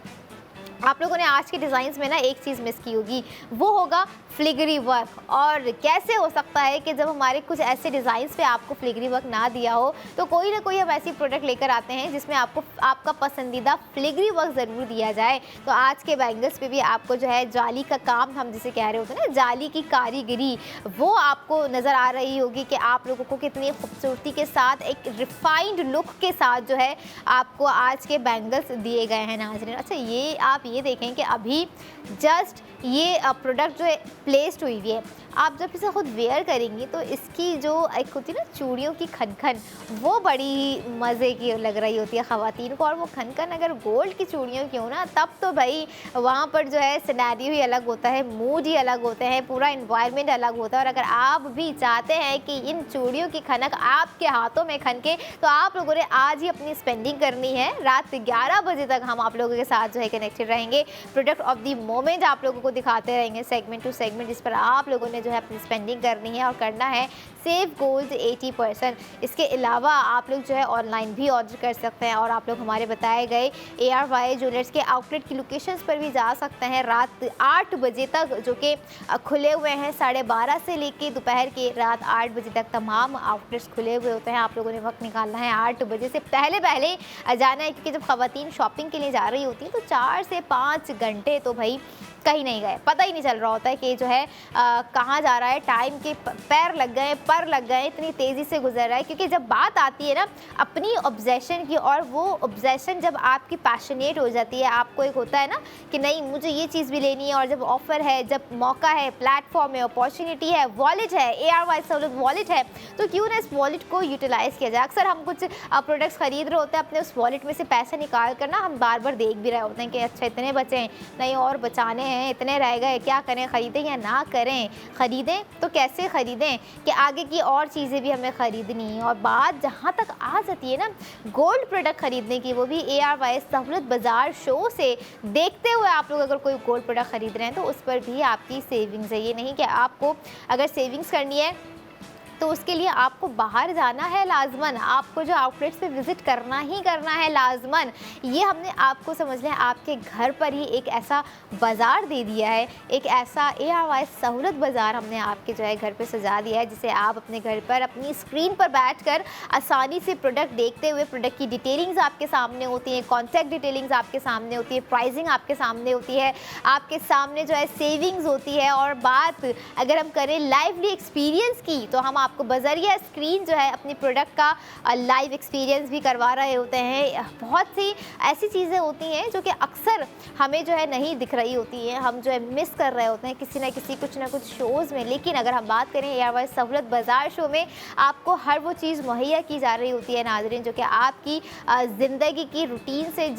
आप लोगों ने आज के डिज़ाइंस में ना एक चीज़ मिस की होगी, वो होगा फ्लिगरी वर्क। और कैसे हो सकता है कि जब हमारे कुछ ऐसे डिज़ाइंस पे आपको फ्लिगरी वर्क ना दिया हो, तो कोई ना कोई हम ऐसी प्रोडक्ट लेकर आते हैं जिसमें आपको आपका पसंदीदा फ्लिगरी वर्क ज़रूर दिया जाए। तो आज के बैंगल्स पे भी आपको जो है जाली का काम, हम जिसे कह रहे होते हैं ना, जाली की कारीगरी, वो आपको नज़र आ रही होगी कि आप लोगों को कितनी खूबसूरती के साथ एक रिफाइंड लुक के साथ जो है आपको आज के बैंगल्स दिए गए हैं नाज़रीन। अच्छा, ये आप ये देखें कि अभी जस्ट ये प्रोडक्ट जो है प्लेस्ड हुई है, आप जब इसे खुद वेयर करेंगी तो इसकी जो एक होती है ना चूड़ियों की खनखन, वो बड़ी मज़े की लग रही होती है ख़वातीन को। और वो खनखन अगर गोल्ड की चूड़ियों की हो ना, तब तो भाई वहाँ पर जो है सिनेरियो ही अलग होता है, मूड ही अलग होते हैं, पूरा इन्वायरमेंट अलग होता है। और अगर आप भी चाहते हैं कि इन चूड़ियों की खनक आपके हाथों में खनके, तो आप लोगों ने आज ही अपनी स्पेंडिंग करनी है। रात 11 बजे तक हम आप लोगों के साथ जो है कनेक्टेड रहेंगे, प्रोडक्ट ऑफ द मोमेंट आप लोगों को दिखाते रहेंगे सेगमेंट टू सेगमेंट, जिस पर आप लोगों ने जो है अपनी स्पेंडिंग करनी है और करना है सेव गोल्ड 80%। इसके अलावा आप लोग जो है ऑनलाइन भी ऑर्डर कर सकते हैं, और आप लोग हमारे बताए गए ARY ज्वेलर्स के आउटलेट की लोकेशंस पर भी जा सकते हैं रात 8 बजे तक, जो कि खुले हुए हैं 12:30 से लेके दोपहर के रात 8 बजे तक तमाम आउटलेट्स खुले हुए होते हैं। आप लोगों ने वक्त निकालना है 8 बजे से पहले जाना है, क्योंकि जब ख़वातीन शॉपिंग के लिए जा रही होती हैं तो 4 से 5 घंटे तो भाई कहीं नहीं गए, पता ही नहीं चल रहा होता है कि जो है कहाँ जा रहा है, टाइम के पैर लग गए, पर लग गए, इतनी तेज़ी से गुजर रहा है। क्योंकि जब बात आती है ना अपनी ऑब्जेशन की, और वो ऑब्जेशन जब आपकी पैशनेट हो जाती है, आपको एक होता है ना कि नहीं मुझे ये चीज़ भी लेनी है, और जब ऑफ़र है, जब मौका है, प्लेटफॉर्म है, अपॉर्चुनिटी है, वॉलेट है, ARY सहूलत वॉलेट है, तो क्यों ना इस वॉलेट को यूटिलाइज़ किया जाए। अक्सर हम कुछ प्रोडक्ट्स ख़रीद रहे होते हैं, अपने उस वॉलेट में से पैसे निकाल कर ना हम बार बार देख भी रहे होते हैं कि अच्छा इतने बचे हैं, नहीं और बचाने हैं, इतने रह गए, क्या करें, ख़रीदें या ना करें, ख़रीदें तो कैसे ख़रीदें कि आगे की और चीज़ें भी हमें ख़रीदनी है। और बात जहाँ तक आ जाती है ना गोल्ड प्रोडक्ट ख़रीदने की, वो भी ARY सहूलत बाज़ार शो से देखते हुए आप लोग अगर कोई गोल्ड प्रोडक्ट ख़रीद रहे हैं तो उस पर भी आपकी सेविंग्स है। ये नहीं कि आपको अगर सेविंग्स करनी है तो उसके लिए आपको बाहर जाना है लाजमन, आपको जो आउटलेट्स पे विज़िट करना ही करना है लाजमन। ये हमने आपको समझ लें आपके घर पर ही एक ऐसा बाज़ार दे दिया है, एक ऐसा ARY सहूलत बाज़ार हमने आपके जो है घर पे सजा दिया है, जिसे आप अपने घर पर अपनी स्क्रीन पर बैठकर आसानी से प्रोडक्ट देखते हुए, प्रोडक्ट की डिटेलिंग्स आपके सामने होती हैं, कॉन्टैक्ट डिटेलिंग्स आपके सामने होती है, प्राइसिंग आपके सामने होती है, आपके सामने जो है सेविंग्स होती है। और बात अगर हम करें लाइवली एक्सपीरियंस की, तो हम आपको बज़रिया स्क्रीन जो है अपनी प्रोडक्ट का लाइव एक्सपीरियंस भी करवा रहे होते हैं। बहुत सी ऐसी चीज़ें होती हैं जो कि अक्सर हमें जो है नहीं दिख रही होती हैं, हम जो है मिस कर रहे होते हैं किसी न किसी कुछ ना कुछ शोज़ में। लेकिन अगर हम बात करें ARY सहूलत बाज़ार शो में, आपको हर वो चीज़ मुहैया की जा रही होती है नाज़रीन, जो कि आपकी ज़िंदगी की रूटीन से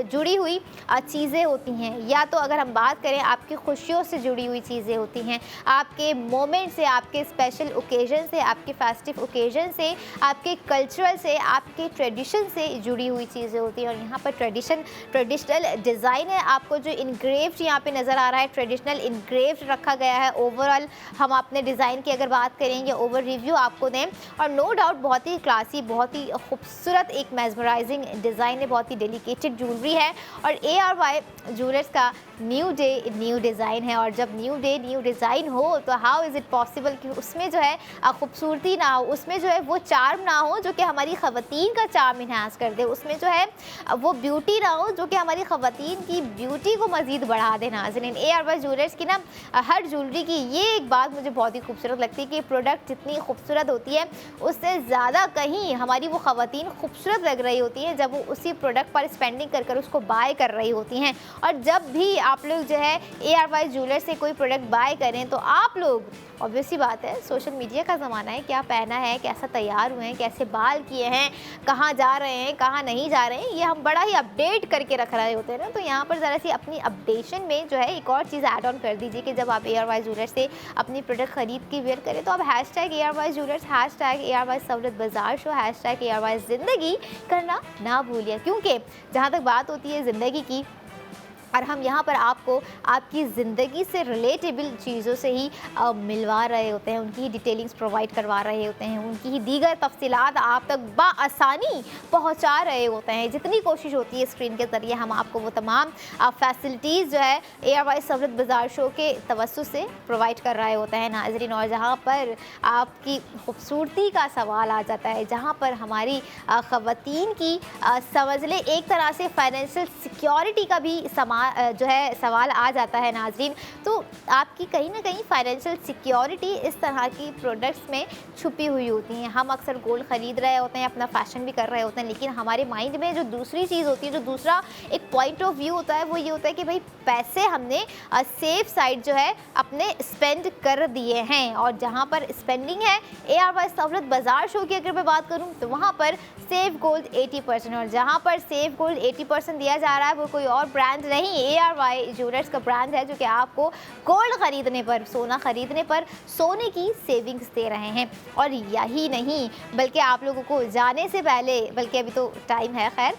जुड़ी हुई चीज़ें होती हैं, या तो अगर हम बात करें आपकी खुशियों से जुड़ी हुई चीज़ें होती हैं, आपके मोमेंट से, आपके स्पेशल ओकेजन से, आपके फेस्टिव ओकेजन से, आपके कल्चरल से, आपके ट्रेडिशन से जुड़ी हुई चीज़ें होती हैं। और यहाँ पर ट्रेडिशनल डिज़ाइन है, आपको जो इनग्रेव्ड यहाँ पे नज़र आ रहा है, ट्रेडिशनल इनग्रेव्ड रखा गया है। ओवरऑल हम अपने डिज़ाइन की अगर बात करेंगे, ओवर रिव्यू आपको दें, और नो डाउट बहुत ही क्लासी, बहुत ही खूबसूरत एक मेस्मराइजिंग डिज़ाइन है, बहुत ही डेलिकेटेड ज्वेलरी है। और ARY ज्वेलर्स का न्यू डे न्यू डिज़ाइन है, और जब न्यू डे न्यू डिज़ाइन हो तो हाउ इज़ इट पॉसिबल कि उसमें जो है खूबसूरती ना हो, उसमें जो है वो चार्म ना हो जो कि हमारी ख़वातीन का चार्म इन्हांस कर दे, उसमें जो है वो ब्यूटी ना हो जो कि हमारी ख़वातीन की ब्यूटी को मज़ीद बढ़ा दे। नाज़रीन, ARY ज्वेलर्स की ना हर ज्वेलरी की ये एक बात मुझे बहुत ही खूबसूरत लगती है कि प्रोडक्ट जितनी खूबसूरत होती है उससे ज़्यादा कहीं हमारी वो ख़वातीन खूबसूरत लग रही होती हैं जब वो उसी प्रोडक्ट पर स्पेंडिंग कर कर उसको बाय कर रही होती हैं। और जब भी आप लोग जो है ARY ज्वेलर्स से कोई प्रोडक्ट बाय करें तो आप लोग, ऑब्वियस सी बात है, सोशल मीडिया का ज़माना है, क्या पहना है, कैसा तैयार हुए हैं, कैसे बाल किए हैं, कहाँ जा रहे हैं, कहाँ नहीं जा रहे हैं, ये हम बड़ा ही अपडेट करके रख रहे होते हैं ना। तो यहाँ पर ज़रा सी अपनी अपडेशन में जो है एक और चीज़ ऐड ऑन कर दीजिए कि जब आप ARY ज्वेलर्स से अपनी प्रोडक्ट खरीद के वेयर करें तो आप #ARY ज्वेलर्स, #ARY सहूलत बाज़ार शो, #ARY ज़िंदगी करना ना भूलिए, क्योंकि जहाँ तक बात होती है ज़िंदगी की, और हम यहाँ पर आपको आपकी ज़िंदगी से रिलेटेबल चीज़ों से ही मिलवा रहे होते हैं, उनकी ही डिटेलिंग्स प्रोवाइड करवा रहे होते हैं, उनकी ही दीगर तफसीलात आप तक बआसानी पहुँचा रहे होते हैं। जितनी कोशिश होती है स्क्रीन के ज़रिए हम आपको वो तमाम फैसिलिटीज़ जो है ARY सहूलत बाज़ार शो के तवस्सुस से प्रोवाइड कर रहे होते हैं नाज़रीन। और जहाँ पर आपकी खूबसूरती का सवाल आ जाता है, जहाँ पर हमारी ख़वातीन की समझ लें एक तरह से फाइनेंशियल सिक्योरिटी का भी जो है सवाल आ जाता है नाज़रीन, तो आपकी कहीं ना कहीं फाइनेंशियल सिक्योरिटी इस तरह की प्रोडक्ट्स में छुपी हुई होती हैं। हम अक्सर गोल्ड ख़रीद रहे होते हैं, अपना फैशन भी कर रहे होते हैं, लेकिन हमारे माइंड में जो दूसरी चीज़ होती है, जो दूसरा एक पॉइंट ऑफ व्यू होता है, वो ये होता है कि भाई पैसे हमने सेफ साइड जो है अपने स्पेंड कर दिए हैं। और जहाँ पर स्पेंडिंग है ARY सहूलत बाज़ार शो की अगर मैं बात करूँ तो वहाँ पर सेफ गोल्ड 80%, और जहाँ पर सेफ गोल्ड 80% दिया जा रहा है वो कोई और ब्रांड नहीं, ARY ज्वेलर्स का ब्रांड है, जो कि आपको गोल्ड खरीदने पर, सोना खरीदने पर सोने की सेविंग्स दे रहे हैं। और यही नहीं बल्कि आप लोगों को जाने से पहले, बल्कि अभी तो टाइम है, खैर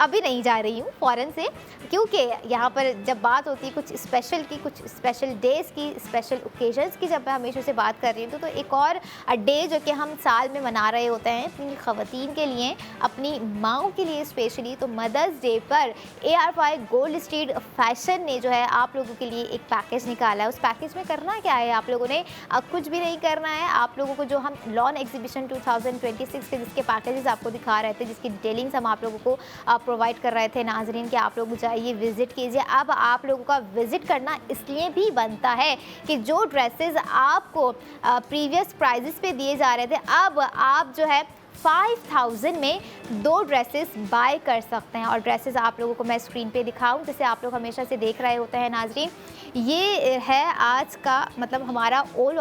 अभी नहीं जा रही हूँ फ़ौरन से, क्योंकि यहाँ पर जब बात होती है कुछ स्पेशल की, कुछ स्पेशल डेज़ की, स्पेशल ओकेजन्स की जब मैं हमेशा से बात कर रही हूँ तो एक और डे जो कि हम साल में मना रहे होते हैं अपनी ख़वातीन के लिए, अपनी माँओं के लिए स्पेशली, तो मदर्स डे पर ARY गोल्ड स्ट्रीट फैशन ने जो है आप लोगों के लिए एक पैकेज निकाला है। उस पैकेज में करना क्या है, आप लोगों ने कुछ भी नहीं करना है। आप लोगों को जो हम लॉन एग्जीबिशन 2026 के जिसके पैकेजेस आपको दिखा रहे थे, जिसकी डिटेलिंग्स हम आप लोगों को प्रोवाइड कर रहे थे नाजरीन, कि आप लोग जाइए विज़िट कीजिए। अब आप लोगों का विज़िट करना इसलिए भी बनता है कि जो ड्रेसेस आपको प्रीवियस प्राइजेस पे दिए जा रहे थे, अब आप जो है 5000 में 2 ड्रेसेस बाय कर सकते हैं। और ड्रेसेस आप लोगों को मैं स्क्रीन पे दिखाऊं, जैसे आप लोग हमेशा से देख रहे होते हैं नाजरीन, ये है आज का मतलब हमारा ऑल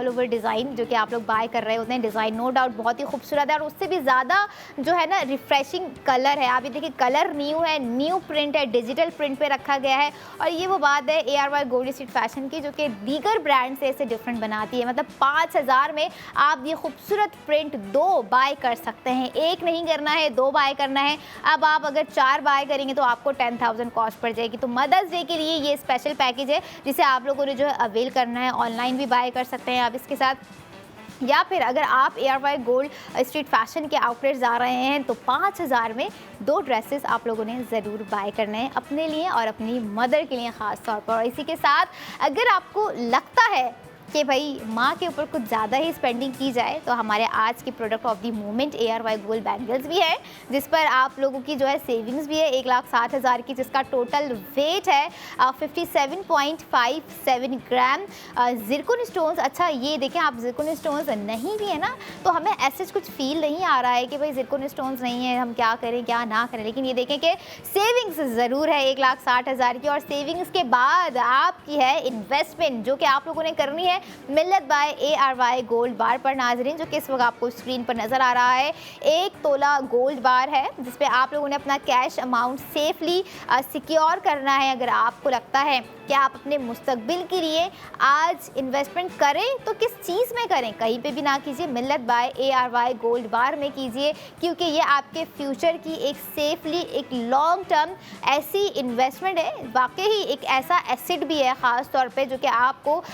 ओवर डिज़ाइन जो कि आप लोग बाय कर रहे होते हैं। डिज़ाइन नो डाउट बहुत ही खूबसूरत है और उससे भी ज़्यादा जो है ना रिफ्रेशिंग कलर है। आप ये देखिए, कलर न्यू है, न्यू प्रिंट है, डिजिटल प्रिंट पे रखा गया है। और ये वो बात है ARY गोल्ड स्ट्रीट फैशन की जो कि दीगर ब्रांड से इसे डिफरेंट बनाती है। मतलब 5000 में आप ये खूबसूरत प्रिंट 2 बाय कर सकते हैं। एक नहीं करना है, 2 बाय करना है। अब आप अगर 4 बाय करेंगे तो आपको 10,000 कॉस्ट पड़ जाएगी। तो मदर्स डे के लिए ये स्पेशल पैकेज है जिसे आप लोगों ने जो है अवेल करना है। ऑनलाइन भी बाय कर सकते हैं आप इसके साथ, या फिर अगर आप ARY गोल्ड स्ट्रीट फैशन के आउटलेट्स जा रहे हैं तो 5000 में 2 ड्रेसेस आप लोगों ने ज़रूर बाय करने हैं अपने लिए और अपनी मदर के लिए ख़ास तौर पर। और इसी के साथ अगर आपको लगता है कि भाई माँ के ऊपर कुछ ज़्यादा ही स्पेंडिंग की जाए तो हमारे आज की product of the moment ARY gold bangles भी है, जिस पर आप लोगों की जो है सेविंग्स भी है 1,60,000 की, जिसका टोटल वेट है 57.57 ग्राम ज़िरकॉन स्टोन्स। अच्छा ये देखें, आप ज़िरकॉन स्टोन्स नहीं भी है ना तो हमें ऐसे कुछ फील नहीं आ रहा है कि भाई ज़िरकॉन स्टोन्स नहीं है, हम क्या करें क्या ना करें। लेकिन ये देखें कि सेविंग्स ज़रूर है 1,60,000 की, और सेविंग्स के बाद आपकी है इन्वेस्टमेंट जो कि आप लोगों ने करनी है मिल्लत बाय ARY गोल्ड बार पर नाजरीन, जो कि इस वक्त आपको स्क्रीन पर नज़र आ रहा है। 1 तोला गोल्ड बार है जिस पे आप लोगों ने अपना कैश अमाउंट सेफली सिक्योर करना है। अगर आपको लगता है कि आप अपने मुस्तकबिल के लिए आज इन्वेस्टमेंट करें तो किस चीज़ में करें, कहीं पे भी ना कीजिए, मिल्लत बाय ARY गोल्ड बार में कीजिए, क्योंकि ये आपके फ्यूचर की एक सेफली एक लॉन्ग टर्म ऐसी इन्वेस्टमेंट है, वाकई ही एक ऐसा एसेट भी है ख़ास तौर पे, जो कि आपको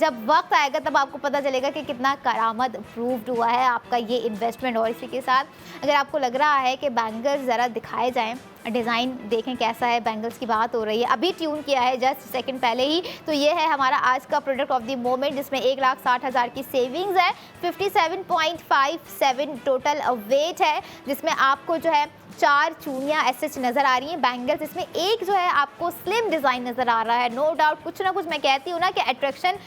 जब वक्त आएगा तब आपको पता चलेगा कि कितना करामत प्रूव्ड हुआ है आपका ये इन्वेस्टमेंट। और इसी के साथ अगर आपको लग रहा है कि बैंगल्स ज़रा दिखाए जाएँ डिज़ाइन देखें कैसा है, बैंगल्स की बात हो रही है, अभी ट्यून किया है जस्ट सेकंड पहले ही। तो ये है हमारा आज का प्रोडक्ट ऑफ द मोमेंट, जिसमें 1,60,000 की सेविंग्स है, 57.57 टोटल वेट है, जिसमें आपको जो है 4 चूड़ियाँ ऐसे नज़र आ रही हैं बैंगल्स। इसमें एक जो है आपको स्लिम डिज़ाइन नज़र आ रहा है। नो डाउट कुछ ना कुछ, मैं कहती हूँ ना कि अट्रैक्शन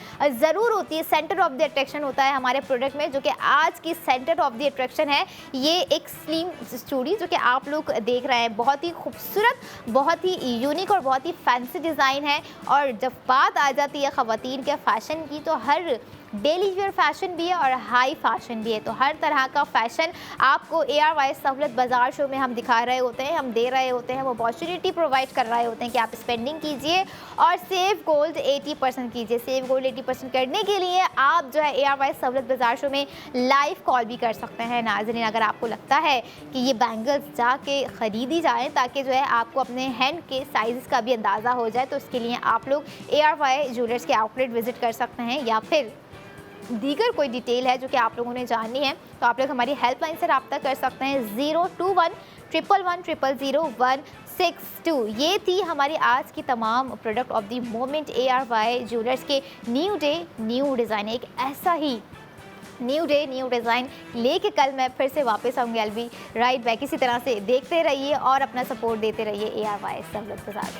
ज़रूर होती है, सेंटर ऑफ द अट्रैक्शन होता है हमारे प्रोडक्ट में, जो कि आज की सेंटर ऑफ द अट्रैक्शन है। ये एक स्लिम चूड़ी जो कि आप लोग देख रहे हैं, बहुत ही खूबसूरत, बहुत ही यूनिक और बहुत ही फैंसी डिज़ाइन है। और जब बात आ जाती है ख़वातीन के फ़ैशन की, तो हर डेली वेयर फैशन भी है और हाई फैशन भी है। तो हर तरह का फैशन आपको ARY सहूलत बाज़ार शो में हम दिखा रहे होते हैं, हम दे रहे होते हैं, वो अपॉर्चुनिटी प्रोवाइड कर रहे होते हैं कि आप स्पेंडिंग कीजिए और सेव गोल्ड 80% कीजिए। सेव गोल्ड 80% करने के लिए आप जो है ARY सहूलत बाज़ार शो में लाइव कॉल भी कर सकते हैं। नाज़रीन, अगर आपको लगता है कि ये बैंगल्स जाके ख़रीदी जाएँ ताकि जो है आपको अपने हैंड के साइज़ का भी अंदाज़ा हो जाए, तो उसके लिए आप लोग ARY ज्वेलर्स के आउटलेट विज़िट कर सकते हैं, या फिर दीगर कोई डिटेल है जो कि आप लोगों ने जाननी है तो आप लोग हमारी हेल्पलाइन से रब्ता कर सकते हैं 02111100162। ये थी हमारी आज की तमाम product of the moment ARY jewellers के न्यू डे न्यू डिज़ाइन। एक ऐसा ही न्यू डे न्यू डिज़ाइन लेके कल मैं फिर से वापस आऊँगी। आई बी राइट बैक। इसी तरह से देखते रहिए और अपना सपोर्ट देते रहिए ARY सहूलत बाज़ार।